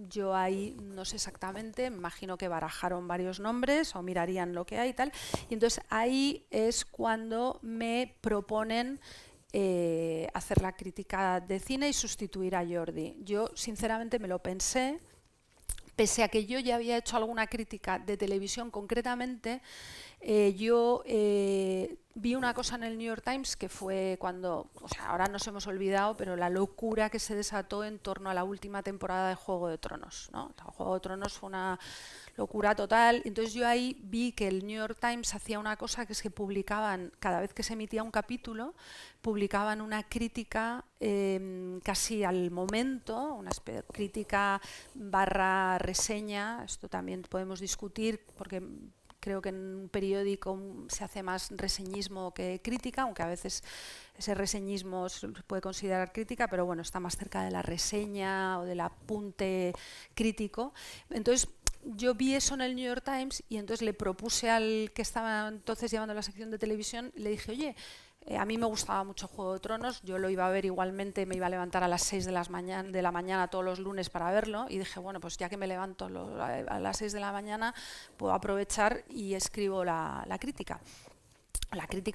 Yo ahí no sé exactamente, me imagino que barajaron varios nombres o mirarían lo que hay y tal. Y entonces ahí es cuando me proponen hacer la crítica de cine y sustituir a Jordi. Yo sinceramente me lo pensé, pese a que yo ya había hecho alguna crítica de televisión concretamente. Yo vi una cosa en el New York Times que fue cuando, o sea, ahora nos hemos olvidado, pero la locura que se desató en torno a la última temporada de Juego de Tronos, ¿no? Juego de Tronos fue una locura total. Entonces yo ahí vi que el New York Times hacía una cosa, que es que publicaban, cada vez que se emitía un capítulo, publicaban una crítica casi al momento, una crítica barra reseña. Esto también podemos discutir porque creo que en un periódico se hace más reseñismo que crítica, aunque a veces ese reseñismo se puede considerar crítica, pero bueno, está más cerca de la reseña o del apunte crítico. Entonces, yo vi eso en el New York Times y entonces le propuse al que estaba entonces llevando la sección de televisión, le dije, oye, a mí me gustaba mucho Juego de Tronos, yo lo iba a ver igualmente, me iba a levantar a las 6 de la mañana todos los lunes para verlo, y dije, bueno, pues ya que me levanto a las 6 de la mañana, puedo aprovechar y escribo la crítica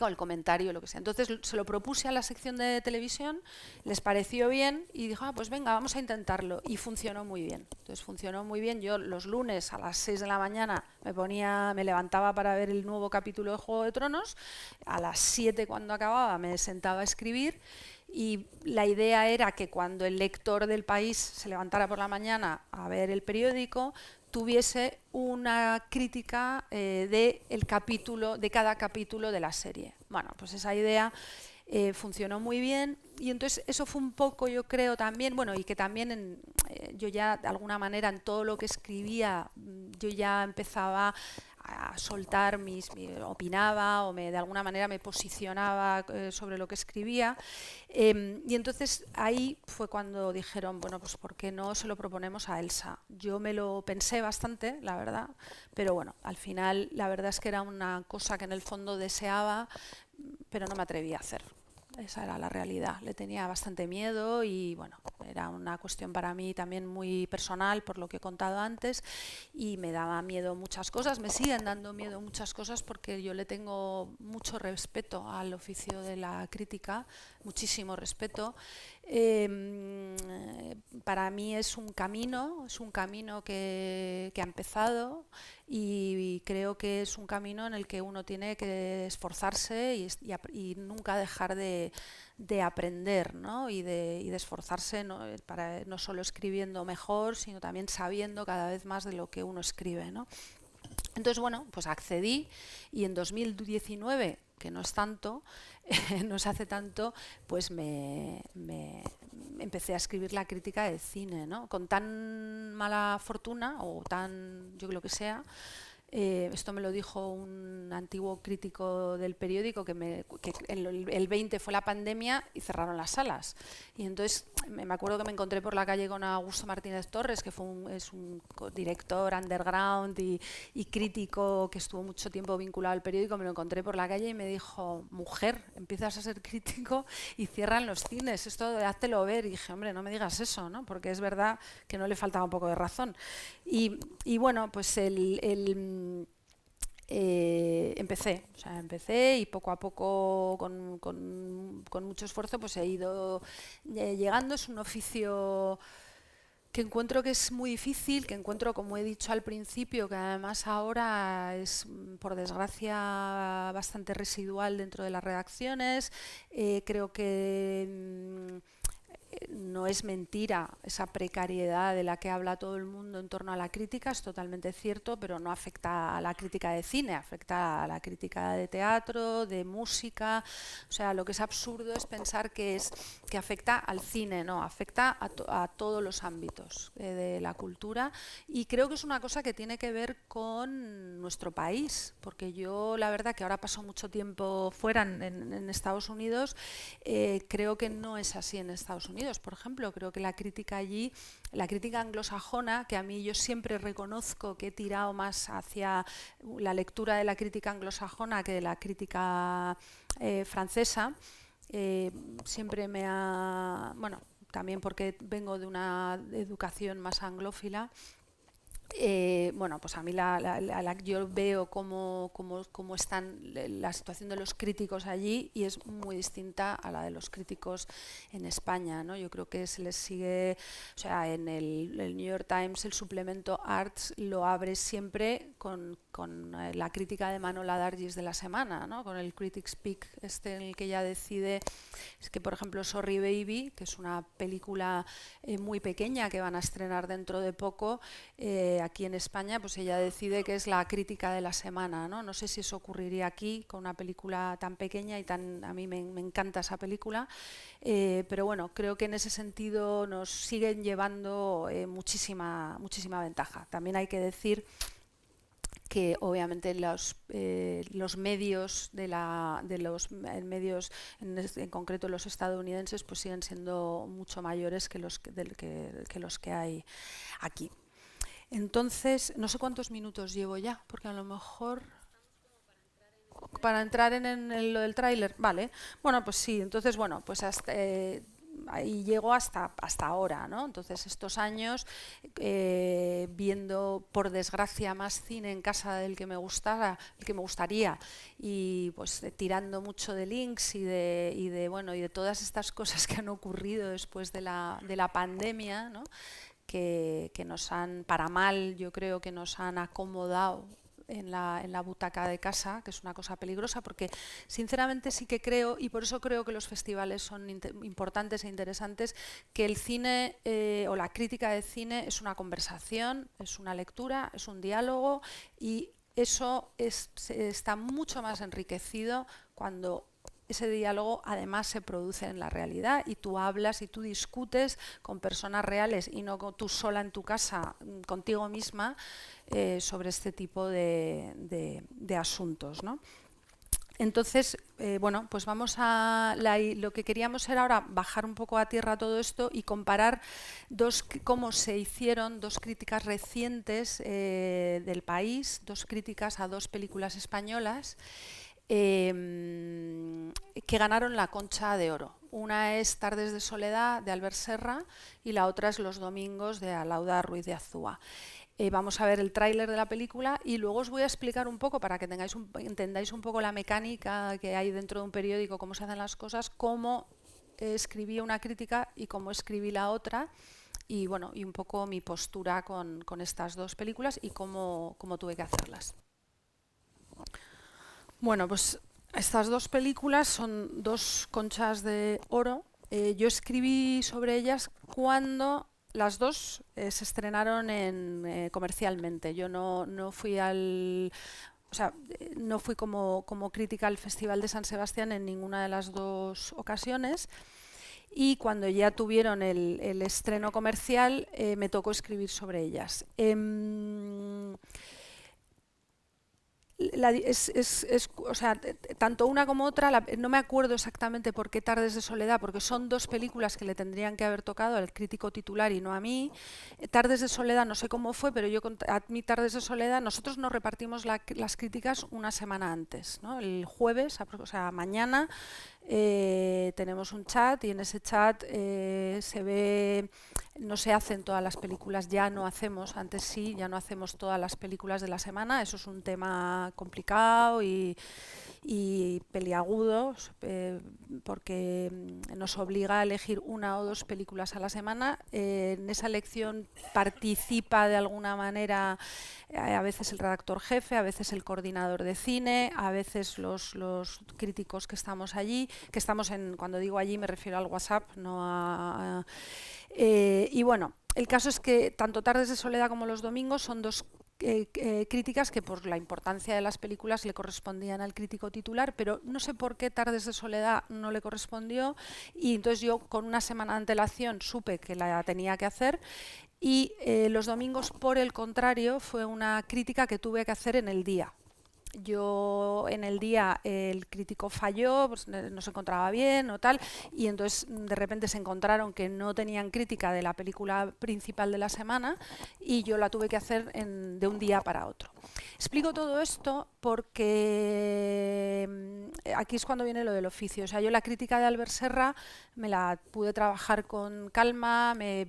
o el comentario, lo que sea. Entonces se lo propuse a la sección de televisión, les pareció bien y dijo, pues venga, vamos a intentarlo. Y funcionó muy bien. Entonces funcionó muy bien. Yo los lunes a las 6 de la mañana me levantaba para ver el nuevo capítulo de Juego de Tronos. A las 7 cuando acababa me sentaba a escribir. Y la idea era que cuando el lector del país se levantara por la mañana a ver el periódico, tuviese una crítica de cada capítulo de la serie. Bueno, pues esa idea funcionó muy bien, y entonces eso fue un poco, yo creo, también, bueno, y que también yo ya de alguna manera en todo lo que escribía, yo ya empezaba a soltar opinaba o de alguna manera me posicionaba sobre lo que escribía, y entonces ahí fue cuando dijeron, bueno, pues ¿por qué no se lo proponemos a Elsa? Yo me lo pensé bastante, la verdad, pero bueno, al final la verdad es que era una cosa que en el fondo deseaba, pero no me atreví a hacer. Esa era la realidad. Le tenía bastante miedo y bueno, era una cuestión para mí también muy personal por lo que he contado antes, y me daba miedo muchas cosas, me siguen dando miedo muchas cosas porque yo le tengo mucho respeto al oficio de la crítica, muchísimo respeto. Para mí es un camino que ha empezado, y creo que es un camino en el que uno tiene que esforzarse y nunca dejar de aprender, ¿no? y de esforzarse, ¿no? Para no solo escribiendo mejor, sino también sabiendo cada vez más de lo que uno escribe, ¿no? Entonces, bueno, pues accedí, y en 2019, que no es tanto, no se hace tanto, pues me empecé a escribir la crítica de cine, ¿no? Con tan mala fortuna, o tan, yo creo que sea, esto me lo dijo un antiguo crítico del periódico, que el 20 fue la pandemia y cerraron las salas. Y entonces me acuerdo que me encontré por la calle con Augusto Martínez Torres, que es un director underground y crítico que estuvo mucho tiempo vinculado al periódico. Me lo encontré por la calle y me dijo, mujer, empiezas a ser crítico y cierran los cines, esto háztelo ver. Y dije, hombre, no me digas eso, ¿no? Porque es verdad que no le faltaba un poco de razón. Y bueno, pues empecé y poco a poco, con mucho esfuerzo, pues he ido llegando. Es un oficio que encuentro que es muy difícil, que encuentro, como he dicho al principio, que además ahora es, por desgracia, bastante residual dentro de las redacciones. Creo que no es mentira esa precariedad de la que habla todo el mundo en torno a la crítica, es totalmente cierto, pero no afecta a la crítica de cine, afecta a la crítica de teatro, de música. O sea, lo que es absurdo es pensar que afecta al cine, no, afecta a todos los ámbitos de la cultura, y creo que es una cosa que tiene que ver con nuestro país, porque yo la verdad que ahora paso mucho tiempo fuera en Estados Unidos, creo que no es así en Estados Unidos. Unidos, por ejemplo. Creo que la crítica allí, la crítica anglosajona, que a mí yo siempre reconozco que he tirado más hacia la lectura de la crítica anglosajona que de la crítica francesa, siempre me ha, bueno, también porque vengo de una educación más anglófila. Bueno, pues a mí yo veo cómo están la situación de los críticos allí y es muy distinta a la de los críticos en España, ¿no? Yo creo que se les sigue, o sea, en el New York Times el suplemento Arts lo abre siempre con la crítica de Manola Dargis de la semana, ¿no? Con el Critics Pick en el que ella decide, es que por ejemplo Sorry Baby, que es una película muy pequeña que van a estrenar dentro de poco, aquí en España, pues ella decide que es la crítica de la semana, ¿no? No sé si eso ocurriría aquí con una película tan pequeña y tan, a mí me encanta esa película, pero bueno, creo que en ese sentido nos siguen llevando muchísima ventaja. También hay que decir que obviamente los medios medios en concreto los estadounidenses pues siguen siendo mucho mayores que los que hay aquí. Entonces, no sé cuántos minutos llevo ya, porque a lo mejor para entrar en lo del tráiler, vale. Bueno, pues sí, entonces, bueno, pues hasta, ahí llego hasta ahora, ¿no? Entonces, estos años viendo, por desgracia, más cine en casa del que me gustara, el que me gustaría, y pues tirando mucho de links y de todas estas cosas que han ocurrido después de la pandemia, ¿no? Que nos han, para mal, yo creo que nos han acomodado en la butaca de casa, que es una cosa peligrosa, porque sinceramente sí que creo, y por eso creo que los festivales son importantes e interesantes, que el cine o la crítica de cine es una conversación, es una lectura, es un diálogo, y eso está mucho más enriquecido cuando ese diálogo además se produce en la realidad y tú hablas y tú discutes con personas reales y no tú sola en tu casa contigo misma sobre este tipo de asuntos, ¿no? Entonces, bueno, pues vamos a lo que queríamos era ahora bajar un poco a tierra todo esto y comparar cómo se hicieron dos críticas recientes del país, dos críticas a dos películas españolas que ganaron la Concha de Oro. Una es Tardes de Soledad de Albert Serra y la otra es Los Domingos de Alauda Ruiz de Azúa. Vamos a ver el tráiler de la película y luego os voy a explicar un poco, para que entendáis un poco la mecánica que hay dentro de un periódico, cómo se hacen las cosas, cómo escribí una crítica y cómo escribí la otra, y bueno, y un poco mi postura con estas dos películas y cómo tuve que hacerlas. Bueno, pues estas dos películas son dos Conchas de Oro. Yo escribí sobre ellas cuando las dos se estrenaron comercialmente. Yo no fui o sea, no fui como crítica al Festival de San Sebastián en ninguna de las dos ocasiones. Y cuando ya tuvieron el estreno comercial, me tocó escribir sobre ellas. O sea, tanto una como otra, no me acuerdo exactamente por qué Tardes de Soledad, porque son dos películas que le tendrían que haber tocado al crítico titular y no a mí. Tardes de Soledad no sé cómo fue, pero a mí Tardes de Soledad, nosotros nos repartimos las críticas una semana antes, ¿no? El jueves, o sea, mañana, tenemos un chat y en ese chat se ve, no se hacen todas las películas, ya no hacemos, antes sí, ya no hacemos todas las películas de la semana, eso es un tema complicado y peliagudo, porque nos obliga a elegir una o dos películas a la semana. En esa elección participa de alguna manera a veces el redactor jefe, a veces el coordinador de cine, a veces los críticos que estamos allí, cuando digo allí me refiero al WhatsApp, no y bueno, el caso es que tanto Tardes de Soledad como Los Domingos son dos críticas que por la importancia de las películas le correspondían al crítico titular, pero no sé por qué Tardes de Soledad no le correspondió, y entonces yo con una semana de antelación supe que la tenía que hacer, y Los Domingos, por el contrario, fue una crítica que tuve que hacer en el día. yo en el día el crítico falló, pues no se encontraba bien o tal, y entonces de repente se encontraron que no tenían crítica de la película principal de la semana y yo la tuve que hacer de un día para otro. Explico todo esto porque aquí es cuando viene lo del oficio. O sea, yo la crítica de Albert Serra me la pude trabajar con calma, me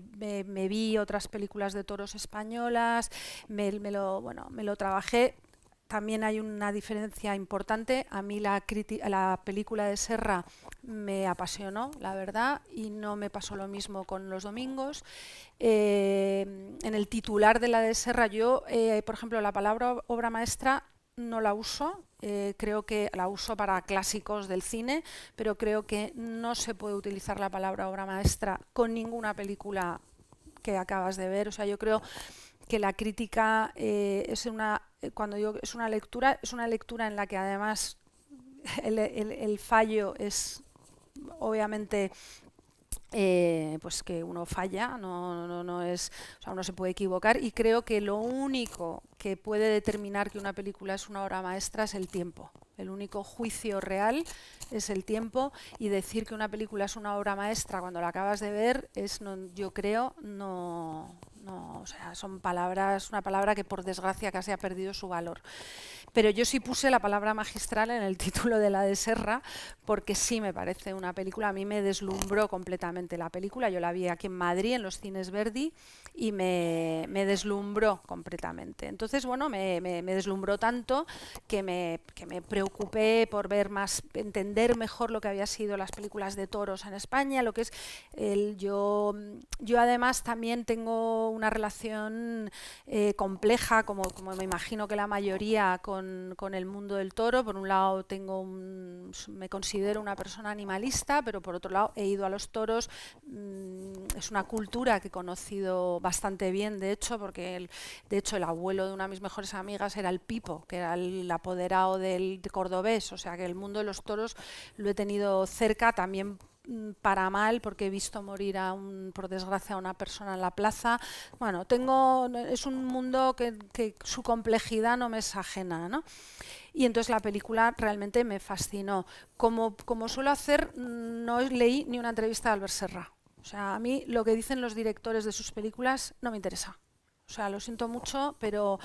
vi otras películas de toros españolas, me lo trabajé. También hay una diferencia importante. A mí la película de Serra me apasionó, la verdad, y no me pasó lo mismo con Los Domingos. En el titular de la de Serra, yo, por ejemplo, la palabra obra maestra no la uso. Creo que la uso para clásicos del cine, pero creo que no se puede utilizar la palabra obra maestra con ninguna película que acabas de ver. O sea, yo creo que la crítica cuando digo es una lectura en la que además el fallo es obviamente pues que uno falla, no es, o sea, uno se puede equivocar, y creo que lo único que puede determinar que una película es una obra maestra es el tiempo. El único juicio real es el tiempo, y decir que una película es una obra maestra cuando la acabas de ver es, yo creo, o sea, son palabras, una palabra que por desgracia casi ha perdido su valor. Pero yo sí puse la palabra magistral en el título de la de Serra, porque sí me parece una película, a mí me deslumbró completamente la película. Yo la vi aquí en Madrid, en los cines Verdi, y me deslumbró completamente. Entonces, bueno, me deslumbró tanto que me preocupé por entender mejor lo que había sido las películas de toros en España, lo que es yo además también tengo una relación compleja, como me imagino que la mayoría, con el mundo del toro. Por un lado me considero una persona animalista, pero por otro lado he ido a los toros. Es una cultura que he conocido bastante bien, de hecho, porque de hecho el abuelo de una de mis mejores amigas era el Pipo, que era el apoderado de Cordobés. O sea que el mundo de los toros lo he tenido cerca también, para mal, porque he visto morir por desgracia a una persona en la plaza. Bueno, es un mundo que su complejidad no me es ajena, ¿no? Y entonces la película realmente me fascinó. Como suelo hacer, no leí ni una entrevista de Albert Serra. O sea, a mí lo que dicen los directores de sus películas no me interesa. O sea, lo siento mucho, pero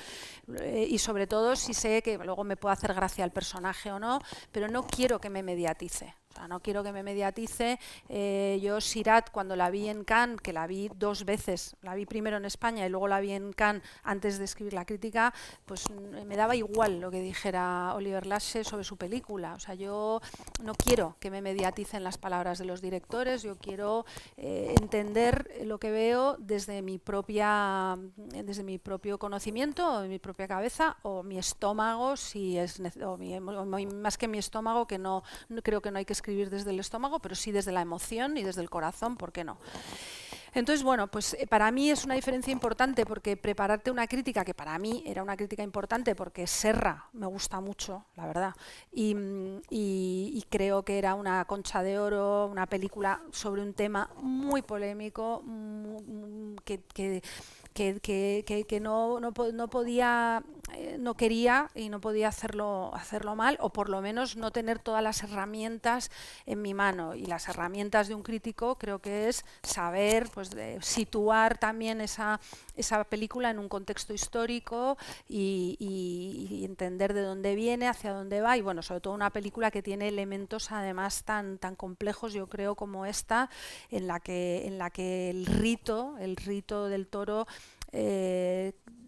y sobre todo si sé que luego me puede hacer gracia el personaje o no, pero no quiero que me mediatice. O sea, no quiero que me mediatice. Yo Sirat, cuando la vi en Cannes, que la vi 2 veces, la vi primero en España y luego la vi en Cannes antes de escribir la crítica, pues me daba igual lo que dijera Oliver Lache sobre su película. O sea, yo no quiero que me mediaticen las palabras de los directores. Yo quiero entender lo que veo desde mi propio conocimiento, o de mi propia cabeza, o mi estómago, si es más que mi estómago, que no creo que no hay que escribir desde el estómago, pero sí desde la emoción y desde el corazón, ¿por qué no? Entonces, bueno, pues para mí es una diferencia importante, porque prepararte una crítica, que para mí era una crítica importante porque Serra me gusta mucho, la verdad, y creo que era una concha de oro, una película sobre un tema muy polémico, que no podía, no quería y no podía hacerlo mal, o por lo menos no tener todas las herramientas en mi mano. Y las herramientas de un crítico creo que es saber, pues, situar también esa película en un contexto histórico y entender de dónde viene, hacia dónde va, y bueno, sobre todo una película que tiene elementos además tan complejos, yo creo, como esta, en la que el rito del toro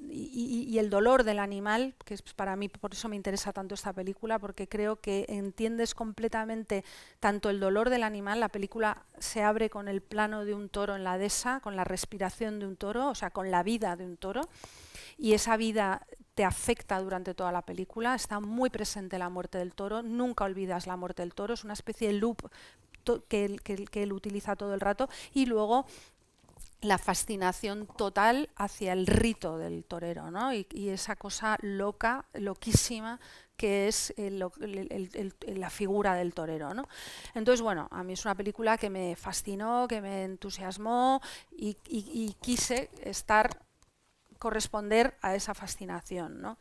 y el dolor del animal, que es para mí, por eso me interesa tanto esta película, porque creo que entiendes completamente tanto el dolor del animal. La película se abre con el plano de un toro en la dehesa, con la respiración de un toro, o sea, con la vida de un toro, y esa vida te afecta durante toda la película. Está muy presente la muerte del toro, nunca olvidas la muerte del toro, es una especie de loop que él utiliza todo el rato, y luego la fascinación total hacia el rito del torero, ¿no? Y esa cosa loca, loquísima, que es la figura del torero, ¿no? Entonces, bueno, a mí es una película que me fascinó, que me entusiasmó, y quise corresponder a esa fascinación, ¿no?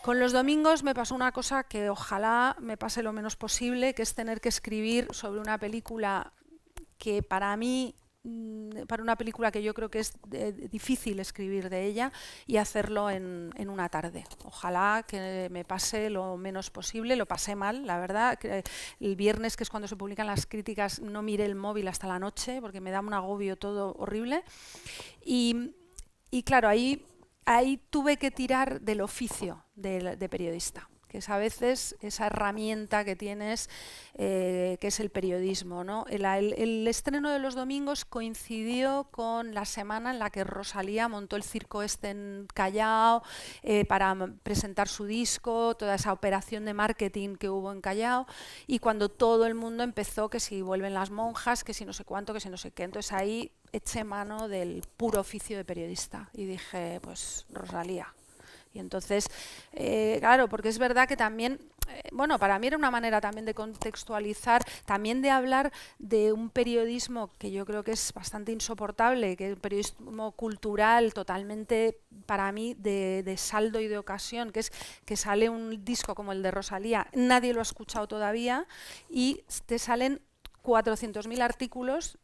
Con los domingos me pasó una cosa que ojalá me pase lo menos posible, que es tener que escribir sobre una película que para mí, para una película que yo creo que es difícil escribir de ella y hacerlo en una tarde. Ojalá que me pase lo menos posible. Lo pasé mal, la verdad. El viernes, que es cuando se publican las críticas, no miré el móvil hasta la noche porque me da un agobio todo horrible. Y claro, ahí tuve que tirar del oficio de periodista, que es a veces esa herramienta que tienes, que es el periodismo, ¿no? El estreno de los domingos coincidió con la semana en la que Rosalía montó el circo este en Callao para presentar su disco, toda esa operación de marketing que hubo en Callao, y cuando todo el mundo empezó que si vuelven las monjas, que si no sé cuánto, que si no sé qué. Entonces ahí eché mano del puro oficio de periodista y dije, pues Rosalía. Y entonces, claro, porque es verdad que también, bueno, para mí era una manera también de contextualizar, también de hablar de un periodismo que yo creo que es bastante insoportable, que es un periodismo cultural totalmente, para mí, de saldo y de ocasión, que es que sale un disco como el de Rosalía, nadie lo ha escuchado todavía y te salen 400.000 artículos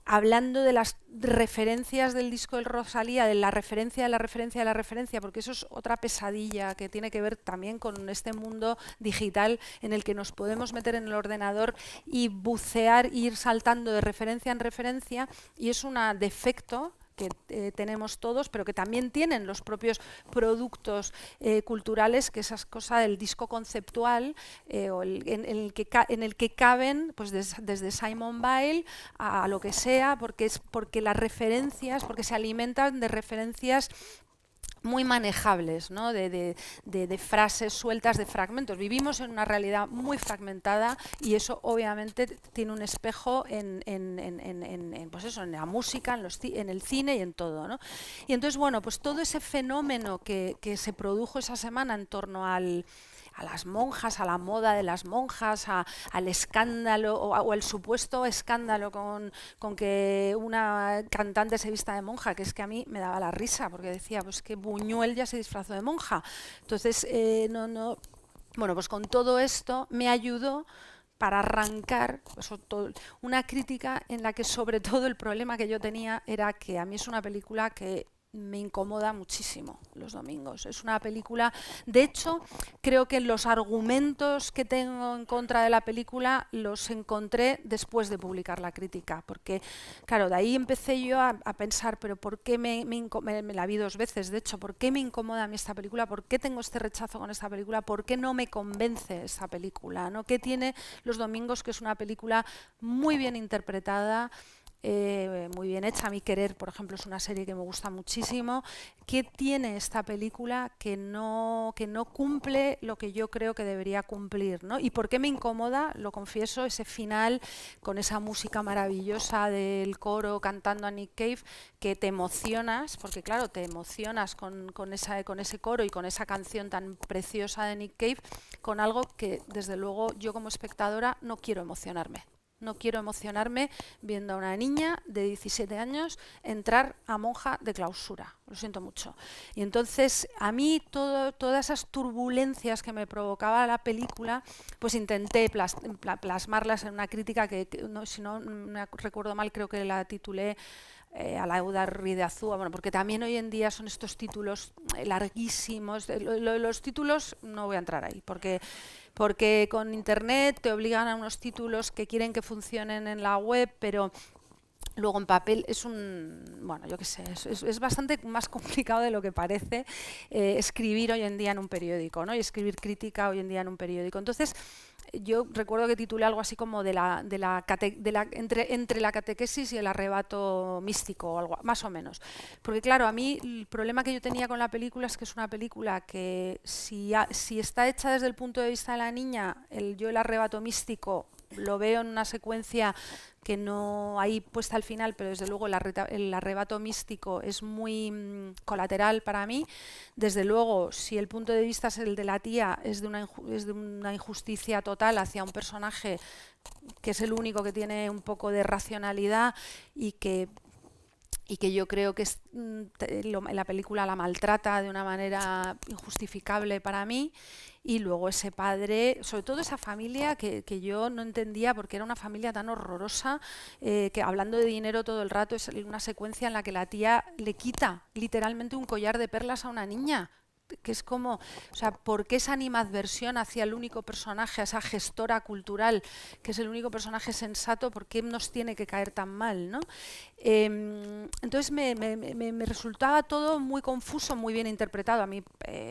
hablando de las referencias del disco de Rosalía, de la referencia, de la referencia, de la referencia, porque eso es otra pesadilla que tiene que ver también con este mundo digital en el que nos podemos meter en el ordenador y bucear e ir saltando de referencia en referencia, y es un defecto que tenemos todos, pero que también tienen los propios productos culturales, que esa cosa del disco conceptual, en el que caben pues desde Simone Weil a lo que sea, porque las referencias, porque se alimentan de referencias muy manejables, ¿no? de frases sueltas, de fragmentos. Vivimos en una realidad muy fragmentada y eso obviamente tiene un espejo pues eso, en la música, en el cine y en todo, ¿no? Y entonces, bueno, pues todo ese fenómeno que se produjo esa semana en torno a las monjas, a la moda de las monjas, al escándalo o al supuesto escándalo con que una cantante se vista de monja, que es que a mí me daba la risa, porque decía, pues que Buñuel ya se disfrazó de monja. Entonces, bueno, pues con todo esto me ayudó para arrancar pues, una crítica en la que sobre todo el problema que yo tenía era que a mí es una película que me incomoda muchísimo los domingos. Es una película, de hecho, creo que los argumentos que tengo en contra de la película los encontré después de publicar la crítica, porque, claro, de ahí empecé yo a pensar, pero ¿por qué me la vi 2 veces, de hecho, ¿por qué me incomoda a mí esta película? ¿Por qué tengo este rechazo con esta película? ¿Por qué no me convence esta película? ¿No? ¿Qué tiene Los domingos? Que es una película muy bien interpretada, muy bien hecha. A mi querer, por ejemplo, es una serie que me gusta muchísimo. ¿Qué tiene esta película que no cumple lo que yo creo que debería cumplir, ¿no? ¿Y por qué me incomoda? Lo confieso, ese final con esa música maravillosa del coro cantando a Nick Cave, que te emocionas, porque claro, te emocionas con ese coro y con esa canción tan preciosa de Nick Cave, con algo que desde luego yo como espectadora no quiero emocionarme. No quiero emocionarme viendo a una niña de 17 años entrar a monja de clausura. Lo siento mucho. Y entonces a mí todas esas turbulencias que me provocaba la película, pues intenté plasmarlas en una crítica que no, si no me recuerdo mal, creo que la titulé Alauda Rideazúa, bueno, porque también hoy en día son estos títulos larguísimos. Los títulos no voy a entrar ahí, porque con internet te obligan a unos títulos que quieren que funcionen en la web, pero luego en papel es bueno, yo qué sé, es bastante más complicado de lo que parece escribir hoy en día en un periódico, ¿no? Y escribir crítica hoy en día en un periódico. Entonces, yo recuerdo que titulé algo así como entre la catequesis y el arrebato místico, o algo más o menos. Porque claro, a mí el problema que yo tenía con la película es que es una película que si está hecha desde el punto de vista de la niña, el arrebato místico lo veo en una secuencia que no hay puesta al final, pero desde luego el arrebato místico es muy colateral para mí. Desde luego, si el punto de vista es el de la tía, es de una injusticia total hacia un personaje que es el único que tiene un poco de racionalidad y que y que yo creo que la película la maltrata de una manera injustificable para mí. Y luego ese padre, sobre todo esa familia que yo no entendía porque era una familia tan horrorosa, que hablando de dinero todo el rato, es una secuencia en la que la tía le quita literalmente un collar de perlas a una niña, que es como, o sea, ¿por qué esa animadversión hacia el único personaje, esa gestora cultural, que es el único personaje sensato, por qué nos tiene que caer tan mal, ¿no? Entonces me resultaba todo muy confuso, muy bien interpretado. A mí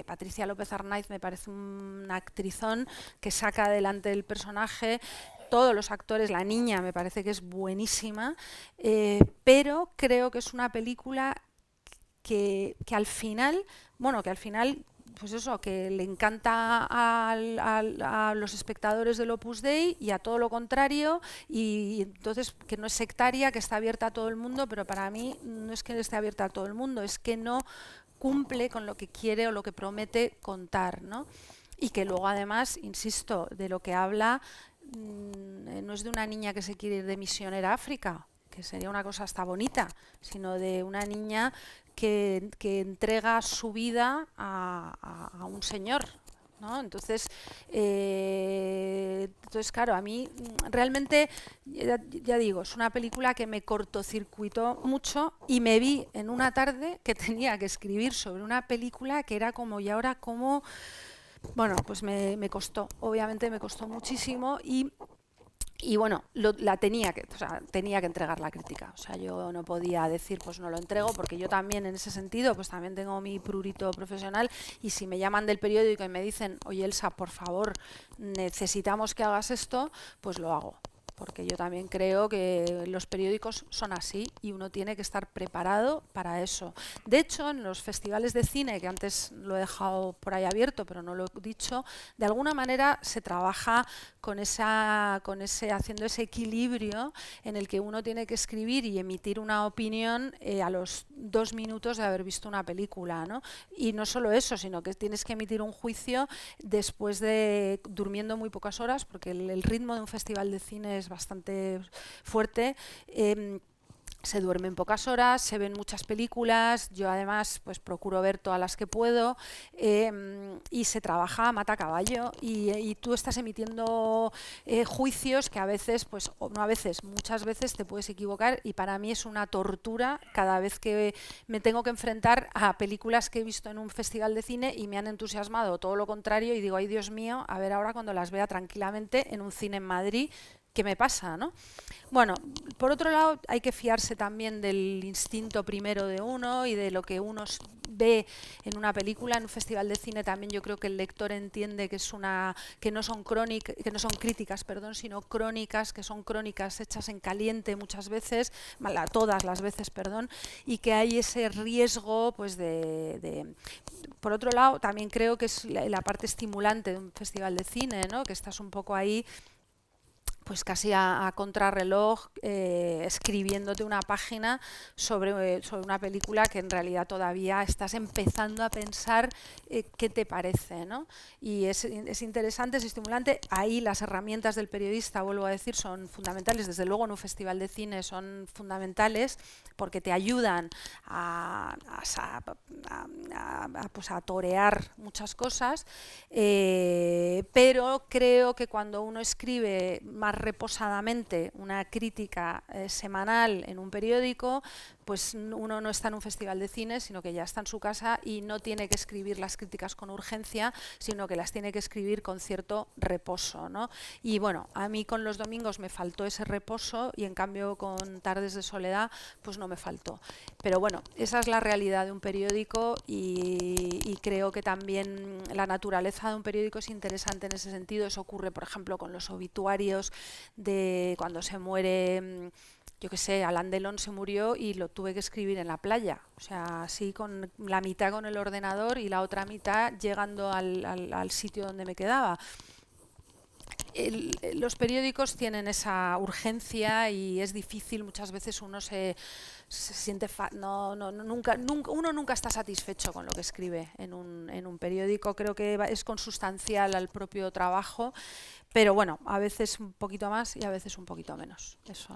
Patricia López Arnaiz me parece una actrizón que saca adelante el personaje. Todos los actores, la niña me parece que es buenísima, pero creo que es una película que al final, bueno, que al final, pues eso, que le encanta a los espectadores del Opus Dei y a todo lo contrario, y entonces que no es sectaria, que está abierta a todo el mundo, pero para mí no es que esté abierta a todo el mundo, es que no cumple con lo que quiere o lo que promete contar, ¿no? Y que luego además, insisto, de lo que habla no es de una niña que se quiere ir de misionera a África, que sería una cosa hasta bonita, sino de una niña que entrega su vida a un señor, ¿no? Entonces, claro, a mí realmente, ya digo, es una película que me cortocircuitó mucho y me vi en una tarde que tenía que escribir sobre una película que era como, ¿y ahora cómo? Bueno, pues me costó, obviamente me costó muchísimo y bueno, tenía que entregar la crítica. O sea, yo no podía decir, pues no lo entrego, porque yo también en ese sentido, pues también tengo mi prurito profesional y si me llaman del periódico y me dicen, oye Elsa, por favor, necesitamos que hagas esto, pues lo hago. Porque yo también creo que los periódicos son así y uno tiene que estar preparado para eso. De hecho, en los festivales de cine, que antes lo he dejado por ahí abierto, pero no lo he dicho, de alguna manera se trabaja haciendo ese equilibrio en el que uno tiene que escribir y emitir una opinión a los 2 minutos de haber visto una película, ¿no? Y no solo eso, sino que tienes que emitir un juicio después de durmiendo muy pocas horas, porque el ritmo de un festival de cine es bastante fuerte. Se duermen pocas horas, se ven muchas películas, yo además pues procuro ver todas las que puedo, y se trabaja a mata caballo y tú estás emitiendo juicios que a veces, pues o no a veces, muchas veces te puedes equivocar y para mí es una tortura cada vez que me tengo que enfrentar a películas que he visto en un festival de cine y me han entusiasmado, todo lo contrario, y digo, ay Dios mío, a ver ahora cuando las vea tranquilamente en un cine en Madrid, ¿qué me pasa, no? Bueno, por otro lado, hay que fiarse también del instinto primero de uno y de lo que uno ve en una película. En un festival de cine también yo creo que el lector entiende que que no son críticas, perdón, sino crónicas, que son crónicas hechas en caliente muchas veces, todas las veces, perdón, y que hay ese riesgo, pues por otro lado, también creo que es la parte estimulante de un festival de cine, ¿no? Que estás un poco ahí pues casi a contrarreloj, escribiéndote una página sobre una película que en realidad todavía estás empezando a pensar qué te parece, ¿no? Y es interesante, es estimulante. Ahí las herramientas del periodista, vuelvo a decir, son fundamentales. Desde luego en un festival de cine son fundamentales porque te ayudan pues a torear muchas cosas, pero creo que cuando uno escribe más reposadamente una crítica semanal en un periódico, pues uno no está en un festival de cine, sino que ya está en su casa y no tiene que escribir las críticas con urgencia, sino que las tiene que escribir con cierto reposo, ¿no? Y bueno, a mí con los domingos me faltó ese reposo y en cambio con Tardes de Soledad pues no me faltó. Pero bueno, esa es la realidad de un periódico y creo que también la naturaleza de un periódico es interesante en ese sentido. Eso ocurre, por ejemplo, con los obituarios de cuando se muere, yo qué sé, Alain Delon se murió y lo tuve que escribir en la playa. O sea, así con la mitad con el ordenador y la otra mitad llegando al sitio donde me quedaba. Los periódicos tienen esa urgencia y es difícil, muchas veces uno se siente uno nunca está satisfecho con lo que escribe en un periódico. Creo que es consustancial al propio trabajo, pero bueno, a veces un poquito más y a veces un poquito menos. Eso.